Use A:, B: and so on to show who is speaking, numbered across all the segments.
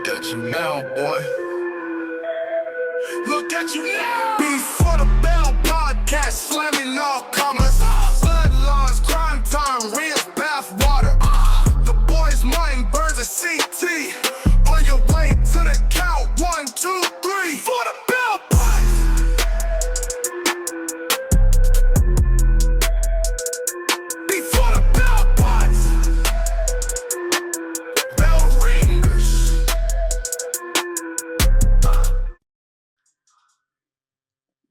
A: Look at you now, boy. Look at you now. Before the Bell podcast, slamming all comers. Bloodlines, crime time, real bath water. The boys' mind burns a CT. On your way to the count, 1, 2, 3. For the Bell podcast. Before the Bell podcast. Bell ringers.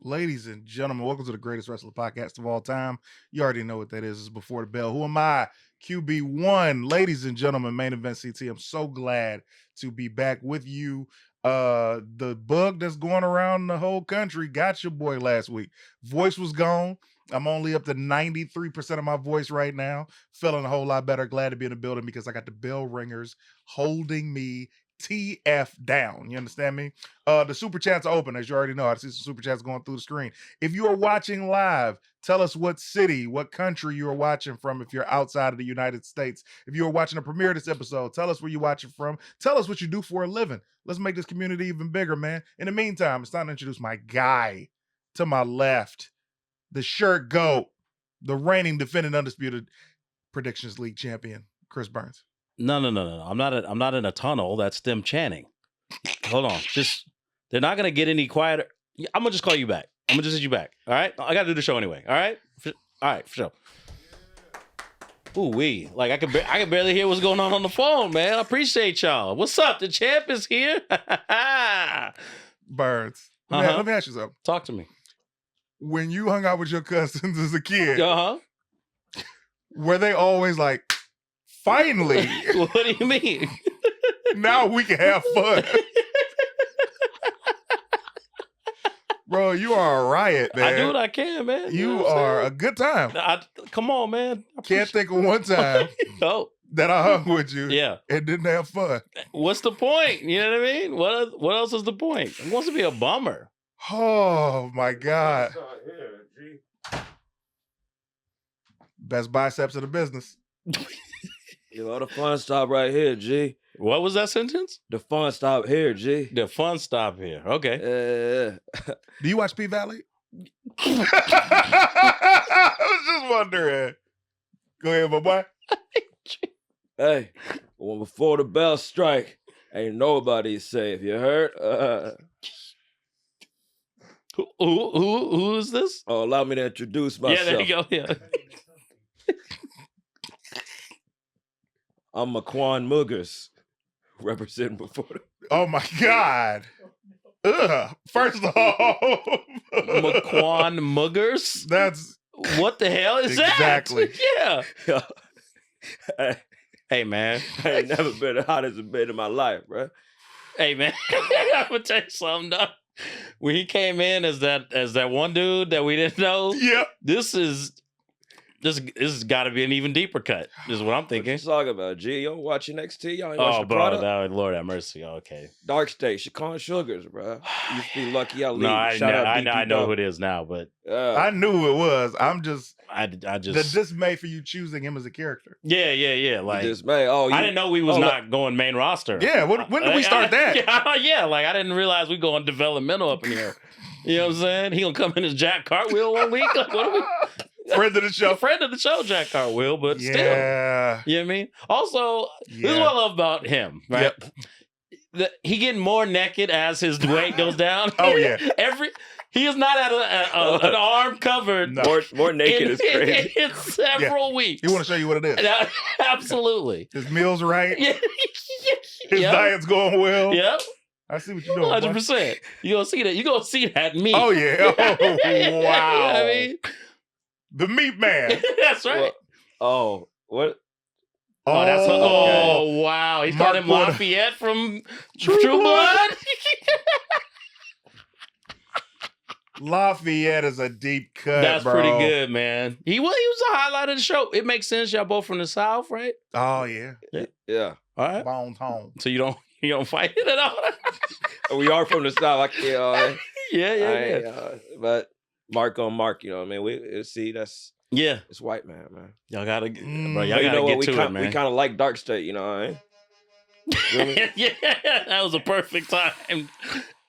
B: Ladies and gentlemen, welcome to the greatest wrestling podcast of all time. You already know what that is. It's Before the Bell. Who am I? QB1. Ladies and gentlemen, Main Event CT. I'm so glad to be back with you. The bug that's going around the whole country got your boy last week. Voice was gone. I'm only up to 93% of my voice right now. Feeling a whole lot better. Glad to be in the building because I got the bell ringers holding me TF down. You understand me? The super chats are open, as you already know. I see some super chats going through the screen. If you are watching live, tell us what city, what country you are watching from if you're outside of the United States. If you are watching a premiere of this episode, tell us where you're watching from. Tell us what you do for a living. Let's make this community even bigger, man. In the meantime, it's time to introduce my guy to my left, the shirt goat, the reigning, defending, undisputed Predictions League champion, Chris Burns.
C: No. I'm not in a tunnel. That's them chanting. Hold on. They're not gonna get any quieter. I'm gonna just call you back. I'm gonna just hit you back. All right. I gotta do the show anyway. All right. All right, for sure. Ooh wee. Like I can barely hear what's going on the phone, man. I appreciate y'all. What's up? The champ is here.
B: Burns. Let me ask you something.
C: Talk to me.
B: When you hung out with your cousins as a kid,
C: Were
B: they always like, finally,
C: What do you mean?
B: now we can have fun? Bro, you are a riot, man.
C: I do what I can, man.
B: You
C: know what I'm
B: are
C: saying?
B: a good time.
C: Come on, man.
B: Can't think of one time
C: Oh,
B: that I hung with you
C: yeah.
B: and didn't have fun.
C: What's the point? You know what I mean? What else is the point? It wants to be a bummer.
B: Oh, my God. Best biceps of the business.
D: You know, the fun stop right here, G.
C: What was that sentence?
D: The fun stop here, G.
C: The fun stop here. Okay.
B: Do you watch P-Valley? I was just wondering. Go ahead, my boy.
D: Hey, well, before the bell strike, ain't nobody safe. You heard?
C: Who is this?
D: Oh, allow me to introduce myself.
C: Yeah, there you go. Yeah.
D: I'm McQuan Muggers, representing before the...
B: Oh, my God. Ugh. First of all,
C: McQuan Muggers?
B: That's
C: What the hell is
B: exactly.
C: that? Yeah. Hey, man.
D: I ain't never been as hot as I've been in my life, bro.
C: Hey, man. I'm gonna tell you something, dog. When he came in as that one dude that we didn't know,
B: yep.
C: this has got to be an even deeper cut. Is what I'm
D: What
C: thinking.
D: you talking about, G? You don't watch NXT? Y'all ain't
C: Oh,
D: watch the
C: bro,
D: product?
C: no, Lord have mercy. Okay.
D: Dark State, Chacon Sugars, bro. You used to be lucky I leave.
C: No, I know who it is now, but
B: I knew who it was. I'm just
C: I
B: the
C: just
B: dismay for you choosing him as a character.
C: yeah. Like
D: This man, oh,
C: I didn't know we was not going main roster.
B: Yeah, when did we start that?
C: Yeah, like I didn't realize we going developmental up in here. You know what I'm saying? He gonna come in as Jack Cartwheel one week. Like, what are we?
B: Friend of the show.
C: Friend of the show, Jack Cartwheel, but still.
B: Yeah.
C: You know what I mean? Also, this is what I love about him, right?
B: Yep.
C: He getting more naked as his weight goes down.
B: Oh, yeah.
C: He is not at an arm covered.
B: No.
D: More naked is crazy.
C: In several weeks.
B: He want to show you what it is.
C: Absolutely.
B: His meal's right.
C: Yeah.
B: His diet's going well.
C: Yep.
B: I see what you're doing.
C: 100%. You gonna see that? You gonna see that meat?
B: Oh yeah. Oh wow.
C: You know what I mean?
B: The meat man.
C: That's right.
D: Oh, what?
C: Oh, that's
B: okay.
C: Oh wow. He's
B: Mark
C: calling him
B: Porter.
C: Lafayette from True Blood.
B: Lafayette is a deep cut.
C: That's
B: bro.
C: pretty good, man. He was a highlight of the show. It makes sense. Y'all both from the South, right?
B: Oh yeah.
D: Yeah.
C: All right.
B: Bones home.
C: So you don't fight it at all?
D: We are from the South. I can't.
C: Yeah.
D: But mark on mark, you know what I mean? We see that's
C: Yeah.
D: it's white man.
C: Y'all gotta, bro.
B: Mm.
C: Y'all
D: You
C: gotta
D: know what?
C: get to it, man.
D: We kind of like Dark State, you know what I mean?
C: Yeah, that was a perfect time.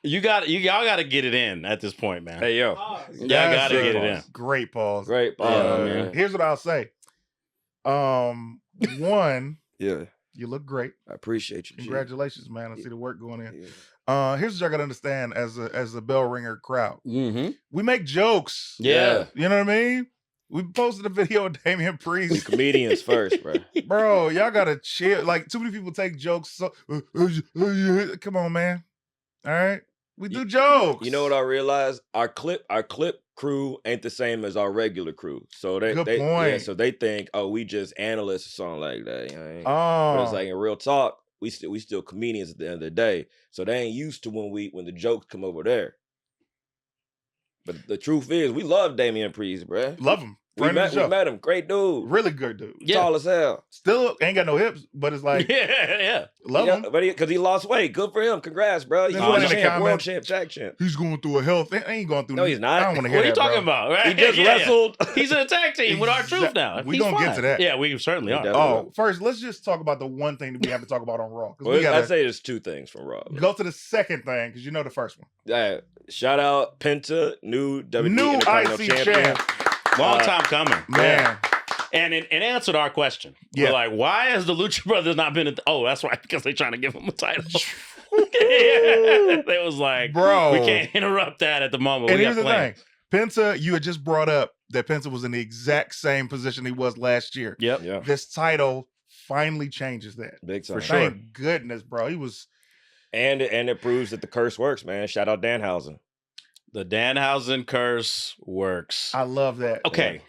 C: Y'all got to get it in at this point, man.
D: Hey, yo.
C: Y'all got to get it in.
B: Great pause.
D: Great.
C: man.
B: Here's what I'll say. One,
D: Yeah.
B: you look great.
D: I appreciate you. G.
B: Congratulations, man. I see the work going in.
D: Yeah.
B: Here's what y'all gotta understand as a bell ringer crowd.
C: Mm-hmm.
B: We make jokes.
C: Yeah.
B: You know what I mean? We posted a video of Damian
D: We
B: Priest.
D: comedians first, bro.
B: Bro, y'all gotta chill. Like, too many people take jokes. So come on, man. All right. We do jokes.
D: You know what I realized? Our clip crew ain't the same as our regular crew. So
B: Good
D: they
B: point.
D: so they think, oh, we just analysts or something like that. You know what I mean?
B: Oh,
D: But it's like in real talk, we still comedians at the end of the day. So they ain't used to when the jokes come over there. But the truth is, we love Damian Priest, bruh.
B: love him.
D: We
B: Friend of the show.
D: met him. Great dude.
B: Really good dude.
C: Yeah.
D: Tall as hell.
B: Still ain't got no hips, but it's like,
C: Yeah.
B: love him.
D: But because he lost weight. Good for him. Congrats, bro. He's
B: There's
C: one
D: world
C: in the
D: champ, world
B: comments.
D: champ, Jack champ.
B: He's going through a health. He ain't going through.
D: No, he's not.
B: I don't want to hear
C: What are you
B: that,
C: talking
B: bro.
C: about? Right?
D: He just
C: Yeah.
D: wrestled.
C: He's in a tag team with our truth now.
B: We
C: He's
B: gonna get
C: fine.
B: to that.
C: Yeah, we certainly
D: We
C: are.
D: definitely-
B: Oh, first, let's just talk about the one thing that we have to talk about on Raw. 'Cause
D: Well,
B: we gotta
D: I'd say there's two things from Raw.
B: go to the second thing because you know the first one.
D: Shout out Penta, new WWE
B: New
D: Intercontinental
B: IC
D: champion.
B: champ.
C: Long time coming.
B: Man.
C: And it answered our question.
B: Yeah.
C: We're like, why has the Lucha Brothers not been oh, that's right, because they're trying to give him a title. They was like,
B: Bro.
C: we can't interrupt that at the moment.
B: And
C: We
B: here's
C: got
B: the
C: plans.
B: thing. Penta, you had just brought up that Penta was in the exact same position he was last year.
C: Yep.
D: Yeah,
B: This title finally changes that.
D: big time.
C: For sure.
B: Thank goodness, bro. He was
D: And it proves that the curse works, man. Shout out Danhausen.
C: The Danhausen curse works.
B: I love that.
C: Okay.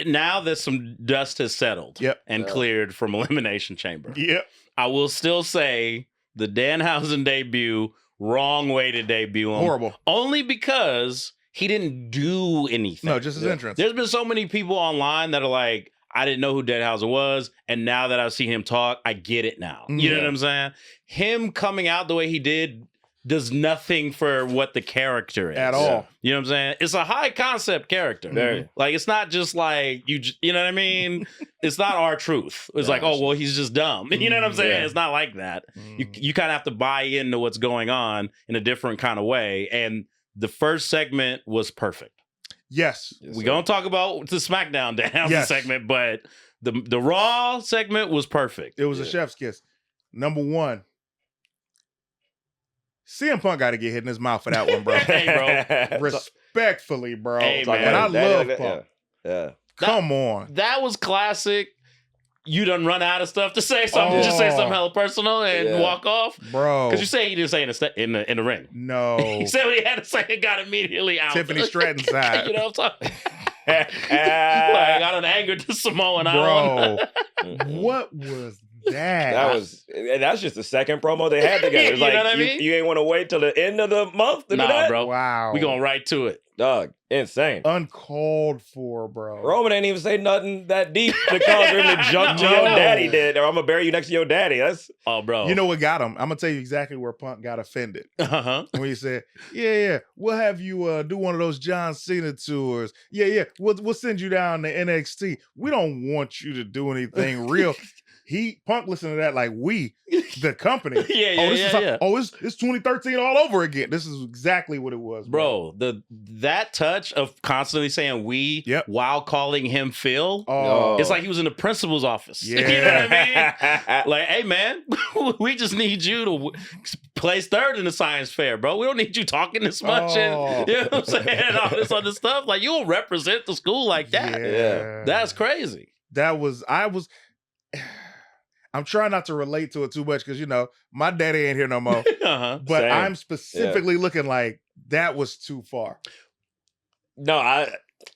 C: Now that some dust has settled
B: Yep.
C: and
D: Yeah.
C: cleared from Elimination Chamber,
B: Yep.
C: I will still say the Danhausen debut, wrong way to debut him.
B: Horrible.
C: Only because he didn't do anything.
B: No, just his
D: Yeah.
B: entrance.
C: There's been so many people online that are like, I didn't know who Danhausen was, and now that I've seen him talk, I get it now. You know
B: Yeah.
C: what I'm saying? Him coming out the way he did does nothing for what the character is.
B: At all.
C: You know what I'm saying? It's a high concept character.
D: Very.
C: Like, it's not just like, you know what I mean? It's not our truth. It's
D: Yeah,
C: like, oh, well, he's just dumb. You know what I'm saying?
D: Yeah.
C: It's not like that. You
B: Mm.
C: kind of have to buy into what's going on in a different kind of way. And the first segment was perfect.
B: Yes.
D: Yes,
C: We're
D: sir.
C: going to talk about the SmackDown Danhausen
B: Yes.
C: segment, but the Raw segment was perfect.
B: It was a
D: Yeah.
B: chef's kiss. Number one. CM Punk got to get hit in his mouth for that one, bro.
C: Hey, bro.
B: Respectfully, bro.
C: Hey,
D: Talk
C: man.
B: And I
D: about that,
B: love
D: yeah,
B: Punk.
D: Yeah.
B: Come on.
C: That was classic. You done run out of stuff to say. Something, just say
B: Oh.
C: something hella personal and
D: Yeah.
C: walk off.
B: Bro.
C: Because you say he didn't say in the ring.
B: No.
C: He said what he had to say and got immediately out.
B: Tiffany Stratton side.
C: You know what I'm talking? Like, I done angered the Samoan Island.
B: Bro. What was that?
D: And that's just the second promo they had together. It's
C: You
D: like
C: know what I mean?
D: you ain't want to wait till the end of the month to do
C: Nah,
D: that?
C: bro.
B: Wow.
C: We going right to it.
D: Dog, insane.
B: Uncalled for, bro.
D: Roman ain't even say nothing that deep to cause him to jump to
C: No.
D: your daddy did, or I'm gonna bury you next to your daddy. That's
C: Oh, bro.
B: You know what got him? I'm gonna tell you exactly where Punk got offended.
C: Uh-huh.
B: When he said, yeah, we'll have you do one of those John Cena tours. Yeah, we'll send you down to NXT. We don't want you to do anything real. Punk listened to that like we, the company.
C: Yeah.
B: It's 2013 all over again. This is exactly what it was,
C: Bro, that touch of constantly saying we
B: Yep.
C: while calling him Phil,
B: Oh,
C: it's like he was in the principal's office.
B: Yeah.
C: You know what I mean? Like, hey, man, we just need you to place third in the science fair, bro. We don't need you talking this much.
B: Oh.
C: And, you know what I'm saying? And all this other stuff. Like, you don't represent the school like that.
D: Yeah.
C: That's crazy.
B: I'm trying not to relate to it too much because, my daddy ain't here no more.
C: Uh-huh.
B: But
D: Same.
B: I'm specifically looking like that was too far.
D: no,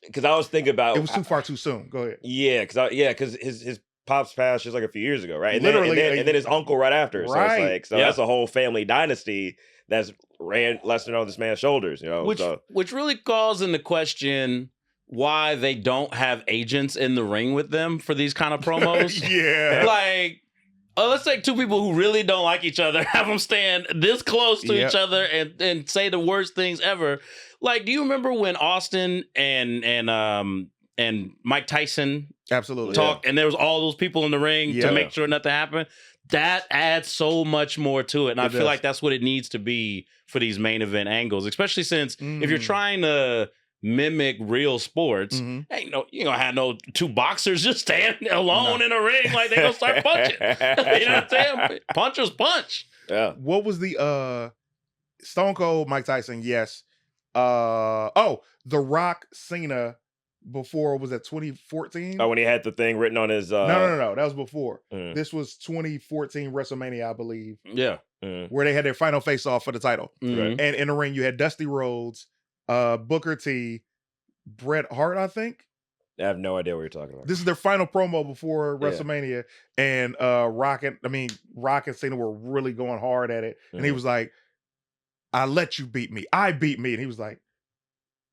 D: because I was thinking about
B: It was too far too soon. Go ahead.
D: because his pops passed just like a few years ago, right? And
B: Literally,
D: then his uncle right after. So
B: Right.
D: it's like,
C: Yeah.
D: that's a whole family dynasty that's resting on this man's shoulders,
C: Which really calls into question why they don't have agents in the ring with them for these kind of promos.
B: Yeah.
C: Like, let's take two people who really don't like each other, have them stand this close to
B: Yep.
C: each other and say the worst things ever. Like, do you remember when Austin and Mike Tyson
B: Absolutely.
C: talk, and there was all those people in the ring
B: Yeah.
C: to make sure nothing happened. That adds so much more to it, and I feel like that's what it needs to be for these main event angles, especially since if you're trying to mimic real sports, ain't no you gonna have no two boxers just standing alone in a ring like they gonna start punching. You know what I'm saying? Punchers punch.
D: Yeah.
B: What was the Stone Cold Mike Tyson? Yes. The Rock Cena before, was that 2014?
D: Oh, when he had the thing written on his
B: No. That was before.
D: Mm.
B: This was 2014 WrestleMania, I believe,
C: Yeah.
B: where they had their final face-off for the title.
C: Mhm.
B: And in the ring, you had Dusty Rhodes, Booker T, Bret Hart, I think.
D: I have no idea what you're talking about.
B: This is their final promo before
D: Yeah.
B: WrestleMania, and Rock and Cena were really going hard at it, and he was like, "I let you beat me. I beat me," and he was like,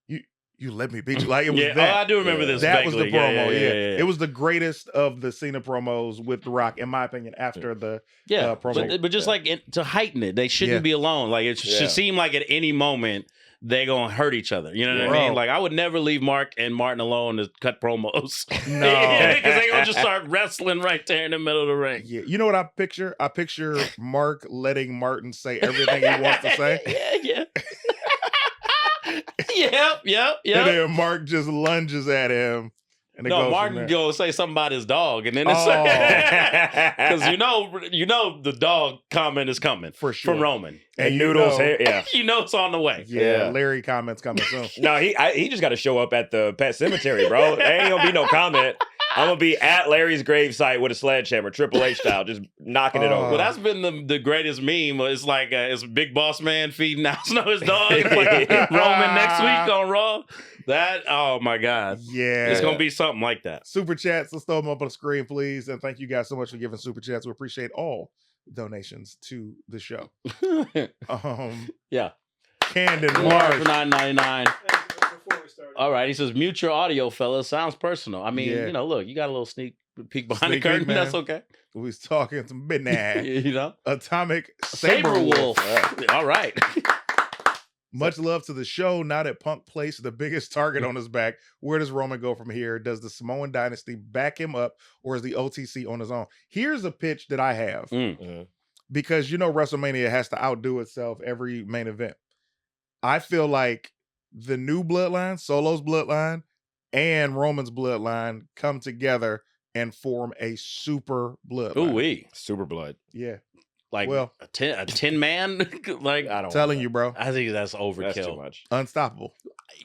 B: "You let me beat you." Like it was
C: Yeah,
B: that.
C: I do remember this.
B: That was the
C: vaguely.
B: promo.
C: Yeah.
B: It was the greatest of the Cena promos with The Rock, in my opinion. After the promo,
C: but just like to heighten it, they shouldn't be alone. Like it should seem like at any moment they gonna hurt each other. You know what I mean? Like I would never leave Mark and Martin alone to cut promos.
B: No,
C: because they gonna just start wrestling right there in the middle of the ring.
B: Yeah, you know what I picture? I picture Mark letting Martin say everything he wants to say.
C: Yeah. Yep.
B: And then Mark just lunges at him. And
C: Martin go say something about his dog, and then it's because you know the dog comment is coming
B: for sure
C: from Roman
D: and Noodles.
C: You know it's on the way.
B: Yeah, Larry comments coming soon.
D: No, he just got to show up at the pet cemetery, bro. There ain't gonna be no comment. I'm gonna be at Larry's gravesite with a sledgehammer, Triple H style, just knocking it over.
C: Well, that's been the greatest meme. It's like it's Big Boss Man feeding out his dog. It's like Roman next week on Raw. That, oh my God.
B: Yeah.
C: It's going to be something like that.
B: Super chats, let's throw them up on the screen, please. And thank you guys so much for giving super chats. We appreciate all donations to the show.
C: Yeah.
B: Camden
C: Mark
B: Marsh
C: for $9.99. All right. He says, mute your audio, fellas. Sounds personal. I mean, look, you got a little sneak peek behind the curtain.
B: Man.
C: That's okay.
B: We was talking some midnight. Atomic
C: Saber Wolf. All right.
B: Much love to the show. Now that Punk placed the biggest target on his back, where does Roman go from here? Does the Samoan dynasty back him up, or is the OTC on his own? Here's a pitch that I have. Because WrestleMania has to outdo itself every main event. I feel like the new bloodline, Solo's bloodline, and Roman's bloodline come together and form a super bloodline.
C: Ooh-wee.
D: Super blood.
B: Yeah.
C: Like a 10 man? Like
B: I don't telling you, bro.
C: I think that's overkill.
D: That's too much.
B: Unstoppable.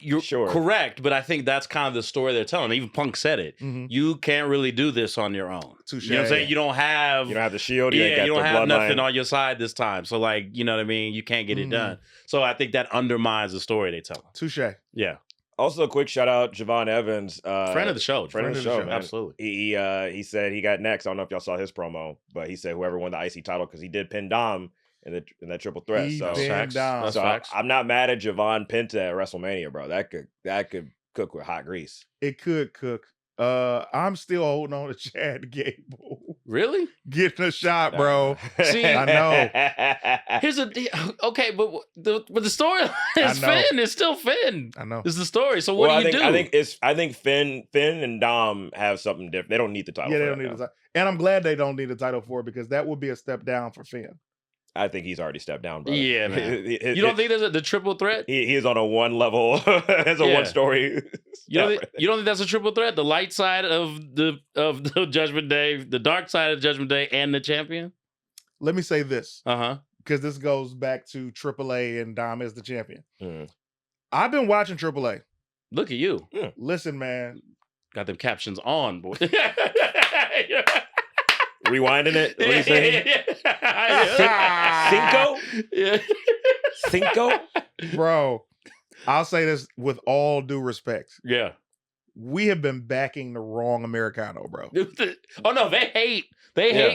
C: You're correct, but I think that's kind of the story they're telling. Even Punk said it. You can't really do this on your own.
B: Touché.
C: You know what I'm saying? You don't have
D: the shield. You
C: don't have nothing on your side this time. So like, you know what I mean? You can't get it done. So I think that undermines the story they tell.
B: Touche.
C: Yeah.
D: Also, a quick shout out, Javon Evans,
C: friend of the show.
D: Friend of the show, man.
C: Absolutely.
D: He said he got next. I don't know if y'all saw his promo, but he said whoever won the IC title because he did pin Dom in that triple threat.
B: He
D: so
B: pinned Dom.
D: I'm not mad at Javon Penta at WrestleMania, bro. That could cook with hot grease.
B: It could cook. I'm still holding on to Chad Gable.
C: Really?
B: Getting a shot, bro.
C: See,
B: I know.
C: Here's okay, but the story is Finn. It's still Finn.
B: I know.
C: It's the story. So what do you do?
D: I think Finn and Dom have something different. They don't need the title.
B: Yeah, they don't need the title. And I'm glad they don't need the title for it because that would be a step down for Finn.
D: I think he's already stepped down, bro.
C: Yeah, man. You don't think there's the triple threat?
D: He is on a one level. It's a one story.
C: You don't think that's a triple threat? The light side of the Judgment Day, the dark side of Judgment Day, and the champion?
B: Let me say this.
C: Because
B: this goes back to AAA and Dom is the champion. I've been watching AAA.
C: Look at you.
B: Listen, man.
C: Got them captions on, boy.
D: Rewinding it? What are you saying? Cinco?
C: Yeah.
D: Cinco?
B: Bro, I'll say this with all due respect.
C: Yeah.
B: We have been backing the wrong Americano, bro.
C: Oh, no, they hate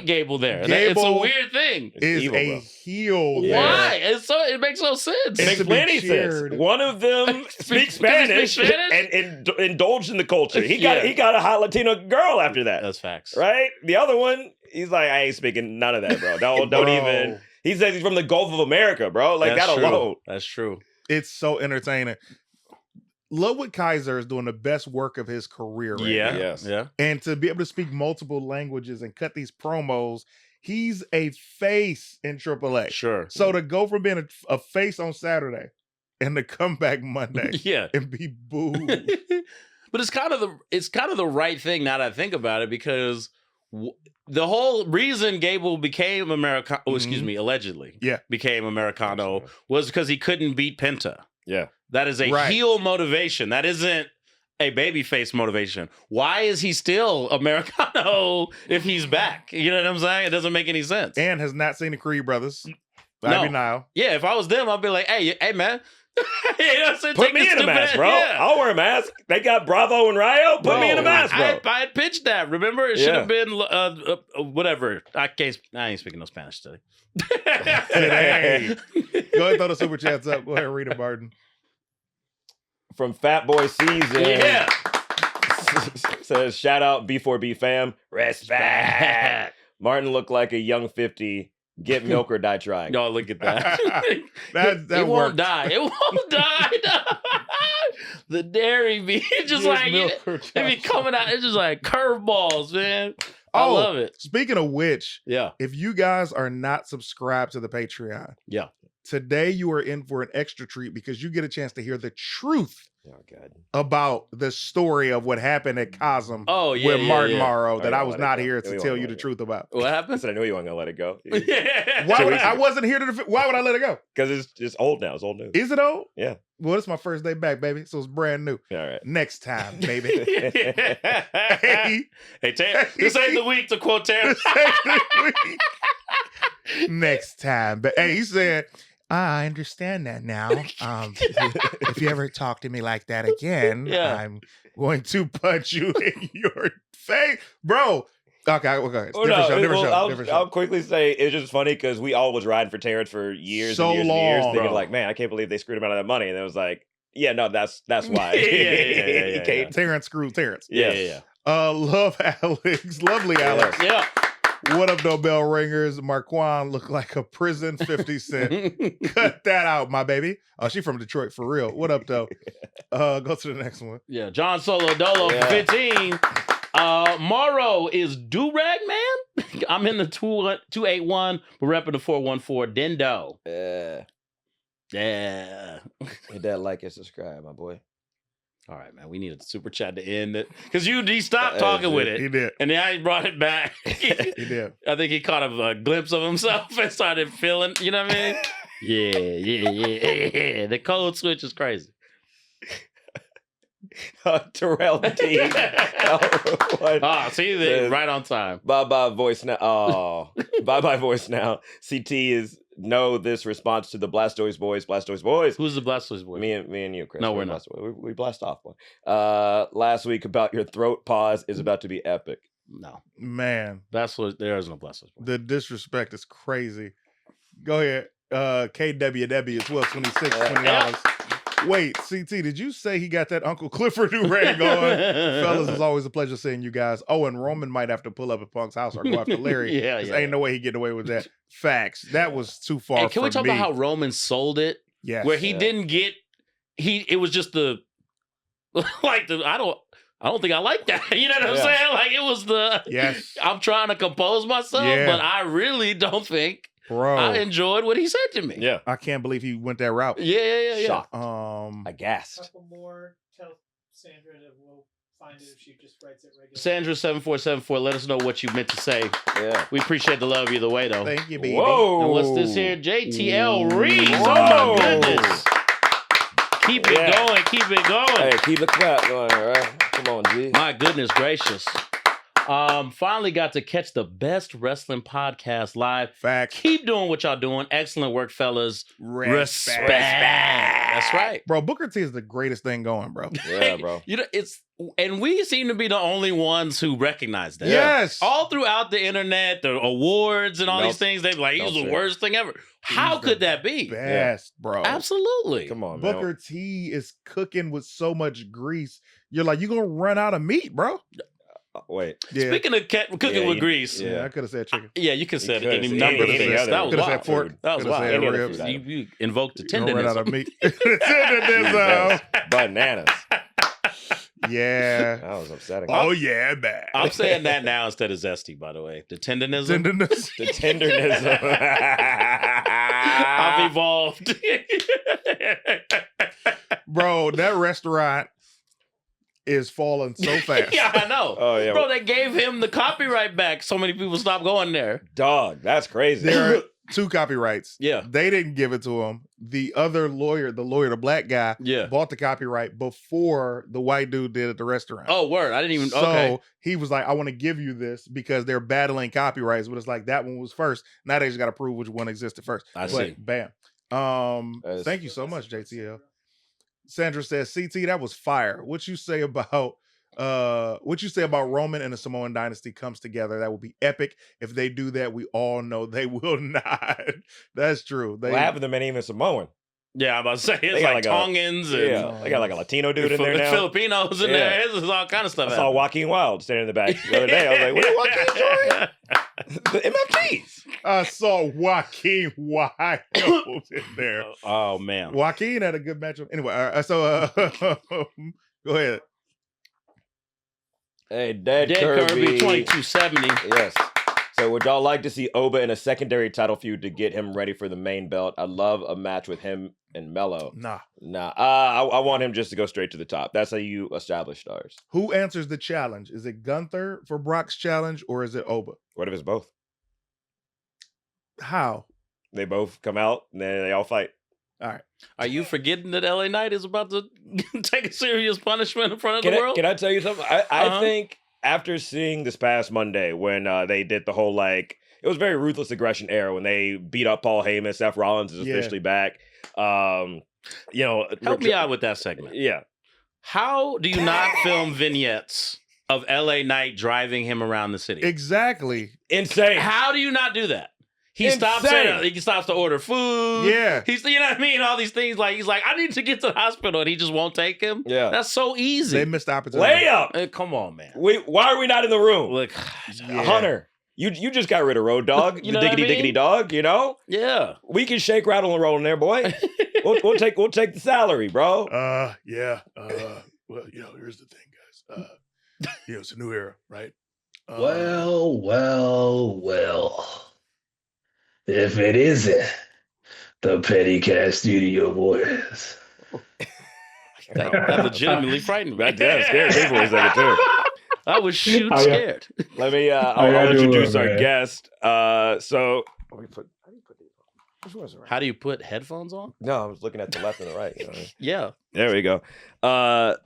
C: Gable there. It's a weird thing.
B: Is
D: evil,
B: a heel.
C: Why? It makes no sense.
D: It makes plenty sense. One of them speaks Spanish and indulged in the culture. He got a hot Latina girl after that.
C: That's facts.
D: Right? The other one, he's like, I ain't speaking none of that, bro. Don't even. He says he's from the Gulf of America, bro. Like, that alone.
C: That's true.
B: It's so entertaining. Ludwig Kaiser is doing the best work of his career right
C: Yeah.
B: now.
D: Yes.
C: Yeah.
B: And to be able to speak multiple languages and cut these promos, he's a face in AAA.
C: Sure.
B: So to go from being a face on Saturday and to come back Monday
C: Yeah.
B: and be booed.
C: But it's kind of the right thing now that I think about it, because the whole reason Gable became allegedly became Americano was because he couldn't beat Penta.
D: Yeah.
C: That is a heel motivation. That isn't a babyface motivation. Why is he still Americano if he's back? You know what I'm saying? It doesn't make any sense.
B: And has not seen the Creed brothers.
C: No.
B: Ivy Nile.
C: Yeah, if I was them, I'd be like, hey man. You know what I'm saying?
D: Put
C: Take
D: me
C: this
D: in a
C: stupid
D: mask,
C: ass-
D: bro.
C: Yeah.
D: I'll wear a mask. They got Bravo and Ryo. Put me in a mask, bro.
C: I had pitched that. Remember, it should have been whatever. I ain't speaking no Spanish today.
B: Today. Go ahead and throw the super chats up. Go ahead and read it, Martin.
D: From Fat Boy Season.
C: Yeah.
D: Says, shout out B4B fam. Respect. Martin looked like a young 50. Get milk or die trying.
C: Y'all look at that.
B: that
C: it won't
B: worked.
C: die. It won't die. The dairy be just like it be coming out. It's just like curveballs, man. I love it.
B: Speaking of which,
C: Yeah.
B: if you guys are not subscribed to the Patreon,
C: Yeah.
B: today you are in for an extra treat because you get a chance to hear the truth
D: Oh, God.
B: about the story of what happened at Cosm
C: Oh,
B: with Martin Morrow that
D: Oh,
B: I
D: yeah,
B: was
D: let it
B: not
D: go.
B: here
D: Yeah,
B: to
D: we
B: tell
D: won't
B: you
D: let
B: the
D: it go.
B: truth about.
C: What
D: I
C: happened?
D: said I knew you weren't going to let it go.
B: Why would I wasn't here to why would I let it go?
D: Because it's old now. It's old news.
B: Is it old?
D: Yeah.
B: Well, it's my first day back, baby. So it's brand new.
D: All right.
B: Next time, baby.
C: Hey, this ain't the week to quote Terrence.
B: Next time. But hey, he said, I understand that now. If you ever talk to me like that again,
C: Yeah.
B: I'm going to punch you in your face. Bro. Okay.
D: Oh,
B: Different show.
D: I'll quickly say it's just funny because we all was riding for Terrence for years
B: So
D: and years and years,
B: long,
D: thinking
B: bro.
D: like, man, I can't believe they screwed him out of that money. And it was like, yeah, no, that's why.
C: Yeah.
D: He came-
B: Terrence screwed Terrence.
D: Yes.
B: Love Alex. Lovely Alex.
C: Yeah.
B: What up, though, bell ringers? Marquand look like a prison 50 Cent. Cut that out, my baby. Oh, she from Detroit for real. What up, though? Go to the next one.
C: Yeah. John Solo Dolo for 15. Morrow is Do-Rag Man. I'm in the 281. We're repping the 414. Dendo. Yeah.
D: Hit that like and subscribe, my boy.
C: All right, man. We need a super chat to end it. Because he stopped talking with
B: He
C: it.
B: did.
C: And now he brought it back.
B: He did.
C: I think he caught a glimpse of himself and started feeling, you know what I mean? Yeah. The code switch is crazy.
D: Terrell D.
C: See, they right on time.
D: Bye-bye voice now. Oh, bye-bye voice now. CT is this response to the Blastoise boys.
C: Who's the Blastoise boy?
D: Me and you, Chris.
C: No, we're not.
D: We blast off, boy. Last week about your throat pause is about to be epic.
C: No.
B: Man,
C: There is no Blastoise boy.
B: the disrespect is crazy. Go ahead. KWW is $12.26, $20. Wait, CT, did you say he got that Uncle Clifford do-rag on? Fellas, it's always a pleasure seeing you guys. Oh, and Roman might have to pull up at Punk's house or go after Larry.
C: Yeah.
B: Ain't no way he getting away with that. Facts. That was too far
C: Hey, can we
B: from
C: talk about how Roman sold it?
B: Yes.
C: Where he didn't get it was just I don't think I like that. You know what I'm
D: Yeah.
C: saying? Like it was
B: Yes.
C: I'm trying to compose myself,
B: Yeah.
C: but I really don't think
B: Bro,
C: I enjoyed what he said to me.
D: Yeah.
B: I can't believe he went that route.
C: Yeah.
D: Shocked.
B: Aghast.
E: Couple more. Tell Sandra that we'll find it if she just writes it regularly.
C: Sandra 7474, let us know what you meant to say.
D: Yeah.
C: We appreciate the love either way though.
B: Thank you, baby.
D: Whoa.
C: And what's this here? JTL Reeves.
D: Whoa.
C: Oh my goodness. Keep it
D: Yeah.
C: going. Keep it going.
D: Hey, keep the clap going, all right? Come on, G.
C: My goodness gracious. Finally got to catch the best wrestling podcast live.
B: Facts.
C: Keep doing what y'all doing. Excellent work, fellas. Respect. That's right.
B: Bro, Booker T is the greatest thing going, bro.
D: Yeah, bro.
C: And we seem to be the only ones who recognize that.
B: Yes.
C: All throughout the internet, the awards and all
D: Nope.
C: these things, they're like, he's the
D: Nope.
C: worst thing ever. How
B: He's
C: could
B: the
C: that be?
B: Best, bro.
C: Absolutely.
D: Come on, man.
B: Booker T is cooking with so much grease. You're like, you're gonna run out of meat, bro.
D: Wait.
B: Yeah.
C: Speaking of cooking
D: Yeah,
C: with
D: you-
C: grease,
B: Yeah, I could have said chicken.
C: yeah, you can say
D: could
C: any
D: say
C: number of
D: any
C: things.
D: other
C: That was
B: Could have
C: wild.
B: said pork.
C: That was
B: Could have
C: wild.
B: said
D: Any other
B: ribs.
D: food.
C: You invoked the
B: You're gonna run out
C: tenderness.
B: of meat. Tenderness,
D: Bananas.
B: Yeah.
D: That was upsetting.
B: Oh yeah, man.
C: I'm saying that now instead of zesty, by the way. The tendonism.
B: Tenderness.
D: The tenderness.
C: I've evolved.
B: Bro, that restaurant is falling so fast.
C: Yeah, I know.
D: Oh, yeah.
C: Bro, they gave him the copyright back. So many people stopped going there.
D: Dog, that's crazy.
B: There are 2 copyrights.
C: Yeah.
B: They didn't give it to him. The other lawyer, the black guy,
C: Yeah.
B: bought the copyright before the white dude did at the restaurant.
C: Oh, word. I didn't even.
B: So
C: Okay.
B: he was like, I want to give you this because they're battling copyrights, but it's like that one was first. Now they just got to prove which one existed first.
C: I
B: But
C: see.
B: Bam.
D: That's-
B: Thank you so much, JTL. Sandra says, CT, that was fire. What you say about Roman and the Samoan dynasty comes together? That would be epic. If they do that, we all know they will not. That's true.
D: What happened to many even Samoan?
C: Yeah, I'm about to say
D: They
C: it's
D: got
C: like
D: like a-
C: Tongans and
D: Yeah, they got like a Latino dude in there now.
C: Filipinos in
D: Yeah.
C: there. There's all kind of stuff.
D: I saw
C: happening.
D: Joaquin Wild standing in the back the other day. I was like, what did Joaquin join? The MFTs.
B: I saw Joaquin Wild in there.
C: Oh man.
B: Joaquin had a good matchup. Anyway, go ahead.
D: Hey, Dead
C: Dead Kirby 2270.
D: Yes. So would y'all like to see Oba in a secondary title feud to get him ready for the main belt? I love a match with him and Mello.
B: Nah.
D: I want him just to go straight to the top. That's how you establish stars.
B: Who answers the challenge? Is it Gunther for Brock's challenge or is it Oba?
D: What if it's both?
B: How?
D: They both come out and then they all fight.
B: All right.
C: Are you forgetting that LA Knight is about to take a serious punishment in front of the world?
D: Can I tell you something? I think after seeing this past Monday when they did the whole it was very ruthless aggression era when they beat up Paul Heyman, Seth Rollins is officially back.
C: Help me out with that segment.
D: Yeah.
C: How do you not film vignettes of LA Knight driving him around the city?
B: Exactly.
D: Insane.
C: How do you not do that? He stops to order food.
B: Yeah.
C: He's, you know what I mean? All these things he's like, I need to get to the hospital, and he just won't take him.
D: Yeah.
C: That's so easy.
B: They missed the opportunity.
D: Layup.
C: Come on, man.
D: Why are we not in the room?
C: Look,
D: Hunter, you just got rid of Road Dog,
C: You
D: the
C: know what I
D: diggity
C: mean?
D: diggity dog, you know?
C: yeah.
D: We can shake, rattle, and roll in there, boy. we'll take the salary, bro.
B: Yeah. Well, here's the thing, guys. It's a new era, right?
F: Well. If it isn't the Petty Cat Studio Boys.
C: That legitimately frightened me.
D: That scared me for a second, too.
C: I was shoot
F: Oh, yeah.
C: scared.
D: Let me,
F: How
D: I'll
F: y'all
D: introduce
F: doing,
D: our
F: man?
D: guest. How do you put these on? Which one's right?
C: How do you put headphones on?
D: No, I was looking at the left and the right. You know what I mean?
C: Yeah.
D: There we go.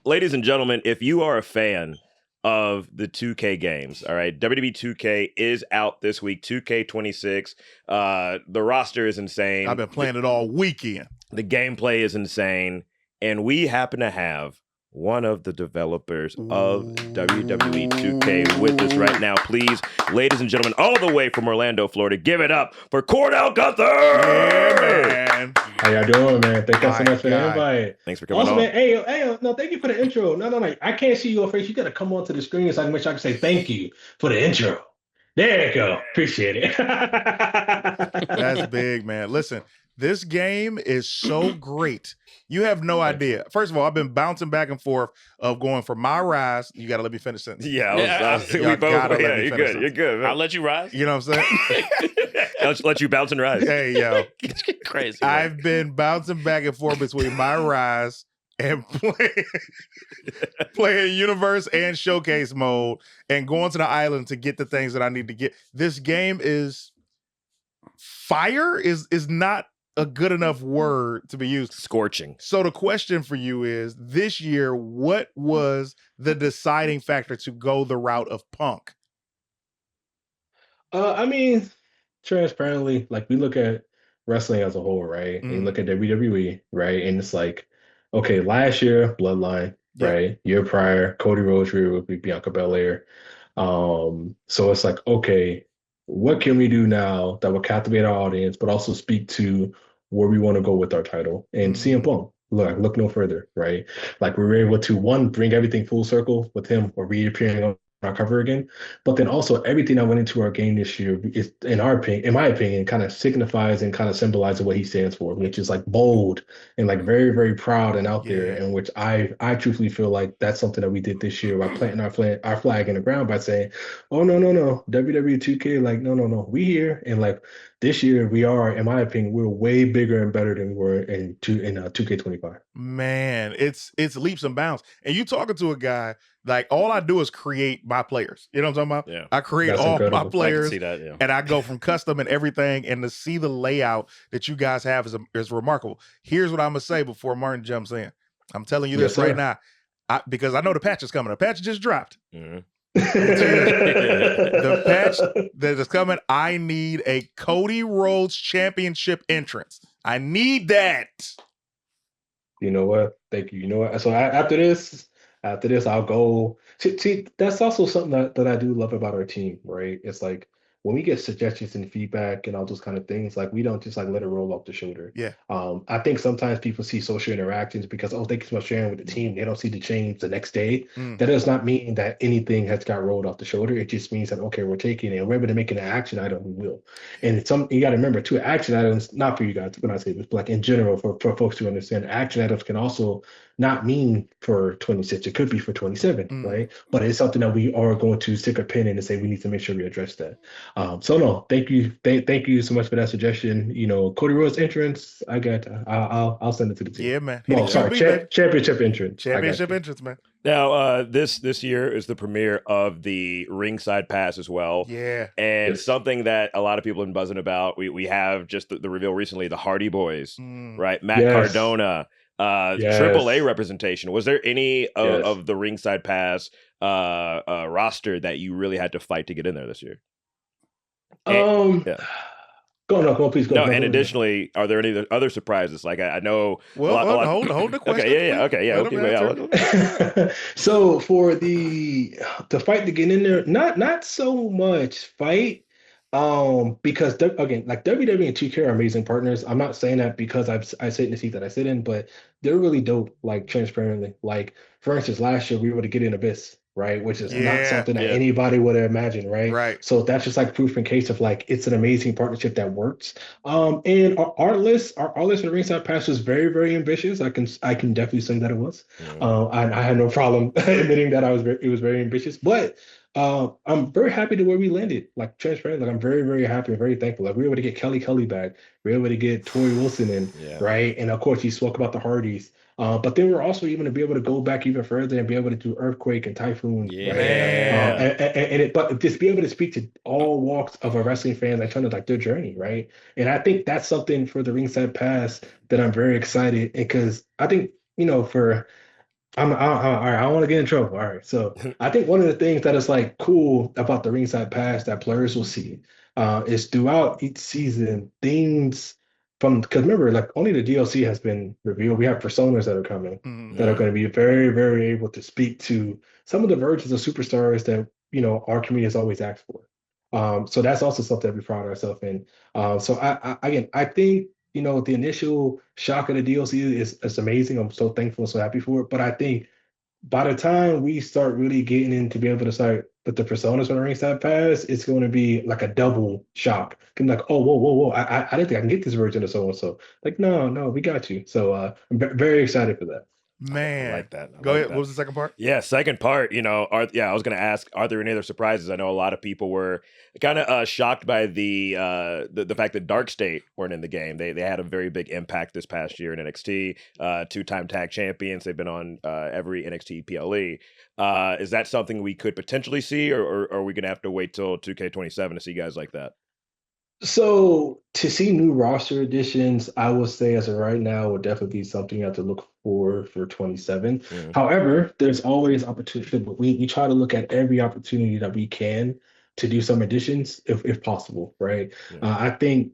D: Ladies and gentlemen, if you are a fan of the 2K games, all right, WWE 2K is out this week, 2K26. The roster is insane.
B: I've been playing it all weekend.
D: The gameplay is insane. And we happen to have one of the developers of WWE 2K with us right now. Please, ladies and gentlemen, all the way from Orlando, Florida, give it up for Cornell Gunter!
B: Yeah, man.
F: How y'all doing, man? Thank y'all so
B: My
F: much for the
B: God.
F: invite.
D: Thanks for coming
F: Also,
D: on.
F: man, hey, no, thank you for the intro. No, I can't see your face. You got to come onto the screen so I can make sure I can say thank you for the intro. There you go. Appreciate it.
B: That's big, man. Listen, this game is so great. You have no idea. First of all, I've been bouncing back and forth of going for my rise. You got to let me finish sentence.
D: Yeah, we
B: Y'all
D: both.
B: gotta let
D: Yeah,
B: me
D: you're
B: finish
D: good. You're good.
C: I'll
D: Man.
C: let you rise.
B: You know what I'm saying?
D: I'll just let you bounce and rise.
B: Hey, yo.
C: Crazy. man.
B: I've been bouncing back and forth between my rise and playing universe and showcase mode and going to the island to get the things that I need to get. This game is fire is not a good enough word to be used.
D: Scorching.
B: So the question for you is, this year, what was the deciding factor to go the route of Punk?
F: I mean, transparently, like we look at wrestling as a whole, right? And you look at WWE, right? And it's like, okay, last year, Bloodline,
B: Yeah.
F: right? Year prior, Cody Rhodes with Bianca Belair. So it's like, okay, what can we do now that will captivate our audience, but also speak to where we want to go with our title? And CM Punk, look no further, right? Like we were able to, one, bring everything full circle with him or reappearing on our cover again. But then also everything that went into our game this year is, in my opinion, kind of signifies and kind of symbolizes what he stands for, which is like bold and like very, very proud and out there.
B: Yeah.
F: And which I truthfully feel like that's something that we did this year by planting our flag in the ground by saying, oh no, WWE 2K, like no, we here. And like this year we are, in my opinion, we're way bigger and better than we were in 2K25.
B: Man, it's leaps and bounds. And you talking to a guy, like all I do is create my players. You know what I'm talking about?
D: Yeah.
B: I create
F: That's
B: all
F: incredible.
B: my
F: I can
B: players
D: see that, yeah.
B: and I go from custom and everything, and to see the layout that you guys have is remarkable. Here's what I'm gonna say before Martin jumps in. I'm telling you this
F: Yes,
B: right
F: sir.
B: now. Because I know the patch is coming. The patch just dropped.
D: Mhm.
B: The patch that is coming, I need a Cody Rhodes championship entrance. I need that.
F: You know what? Thank you. You know what? So after this, I'll go. See, that's also something that I do love about our team, right? It's like when we get suggestions and feedback and all those kind of things, like we don't just like let it roll off the shoulder.
B: Yeah.
F: I think sometimes people see social interactions because, oh, thank you so much for sharing with the team. They don't see the change the next day.
B: Mm.
F: That does not mean that anything has got rolled off the shoulder. It just means that, okay, we're taking it and we're able to make it an action item, we will. And you got to remember too, action items, not for you guys when I say this, but like in general, for folks to understand, action items can also not mean for 26. It could be for 27,
B: Mm.
F: right? But it's something that we are going to stick a pin in and say we need to make sure we address that. So no, thank you, thank you so much for that suggestion. You know, Cody Rhodes entrance, I got. I'll send it to the team.
B: Yeah, man.
F: Well,
B: Hit
F: sorry,
B: QB, baby.
F: championship entrance. I got
B: Championship
F: you.
B: entrance, man.
D: Now, this year is the premiere of the ringside pass as well.
B: Yeah.
D: And
F: Yes.
D: something that a lot of people have been buzzing about, we have just the reveal recently, the Hardy Boys,
B: Mm.
D: right? Matt
F: Yes.
D: Cardona,
F: Yes.
D: AAA representation. Was there any
F: Yes.
D: of the ringside pass roster that you really had to fight to get in there this year? Yeah.
F: Go on, please go.
D: No,
F: No,
D: and
F: go.
D: additionally, are there any other surprises? Like I know.
B: Well, hold the question.
D: Okay, yeah, okay, yeah,
B: Let him
D: okay,
B: answer.
F: So for the fight to get in there, not so much fight, because again, like WWE and 2K are amazing partners. I'm not saying that because I sit in the seat that I sit in, but they're really dope. Like transparently, like for instance, last year we were able to get in Abyss, right, which is not
B: Yeah,
F: something that
D: yeah.
F: anybody would have imagined, right?
B: Right.
F: So that's just like proof in case of like it's an amazing partnership that works. And our list in Ringside Pass was very, very ambitious. I can definitely say that it was. I had no problem admitting that it was very ambitious, but I'm very happy to where we landed. Like transparent, like I'm very, very happy and very thankful. Like we were able to get Kelly back, we were able to get Tori Wilson in,
D: Yeah.
F: right? And of course, you spoke about the Hardys. But then we're also even to be able to go back even further and be able to do Earthquake and Typhoon,
D: Yeah.
F: right?
B: Man.
F: But just be able to speak to all walks of a wrestling fan and kind of like their journey, right? And I think that's something for the Ringside Pass that I'm very excited because I think for all right, I don't want to get in trouble. All right. So I think one of the things that is like cool about the Ringside Pass that players will see is throughout each season, things because remember, like only the DLC has been revealed. We have personas that are coming
B: Mm.
F: that are going to be very, very able to speak to some of the versions of superstars that, our community has always asked for. So that's also something that we pride ourselves in. So I think the initial shock of the DLC is amazing. I'm so thankful and so happy for it. But I think by the time we start really getting in to be able to start with the personas on the Ringside Pass, it's going to be like a double shock. Like, oh, whoa, I didn't think I can get this version of so and so. Like, no, we got you. So I'm very excited for that.
B: Man.
D: I like that. I
B: Go
D: like
B: ahead.
D: that.
B: What was the second part?
D: Yeah, second part, I was going to ask, are there any other surprises? I know a lot of people were kind of shocked by the fact that Dark State weren't in the game. They had a very big impact this past year in NXT, two-time tag champions. They've been on every NXT PLE. Is that something we could potentially see, or are we going to have to wait till 2K27 to see guys like that?
F: So to see new roster additions, I would say as of right now would definitely be something you have to look for 27.
D: Mhm.
F: However, there's always opportunity, but we try to look at every opportunity that we can to do some additions if possible, right?
D: Yeah.
F: I think,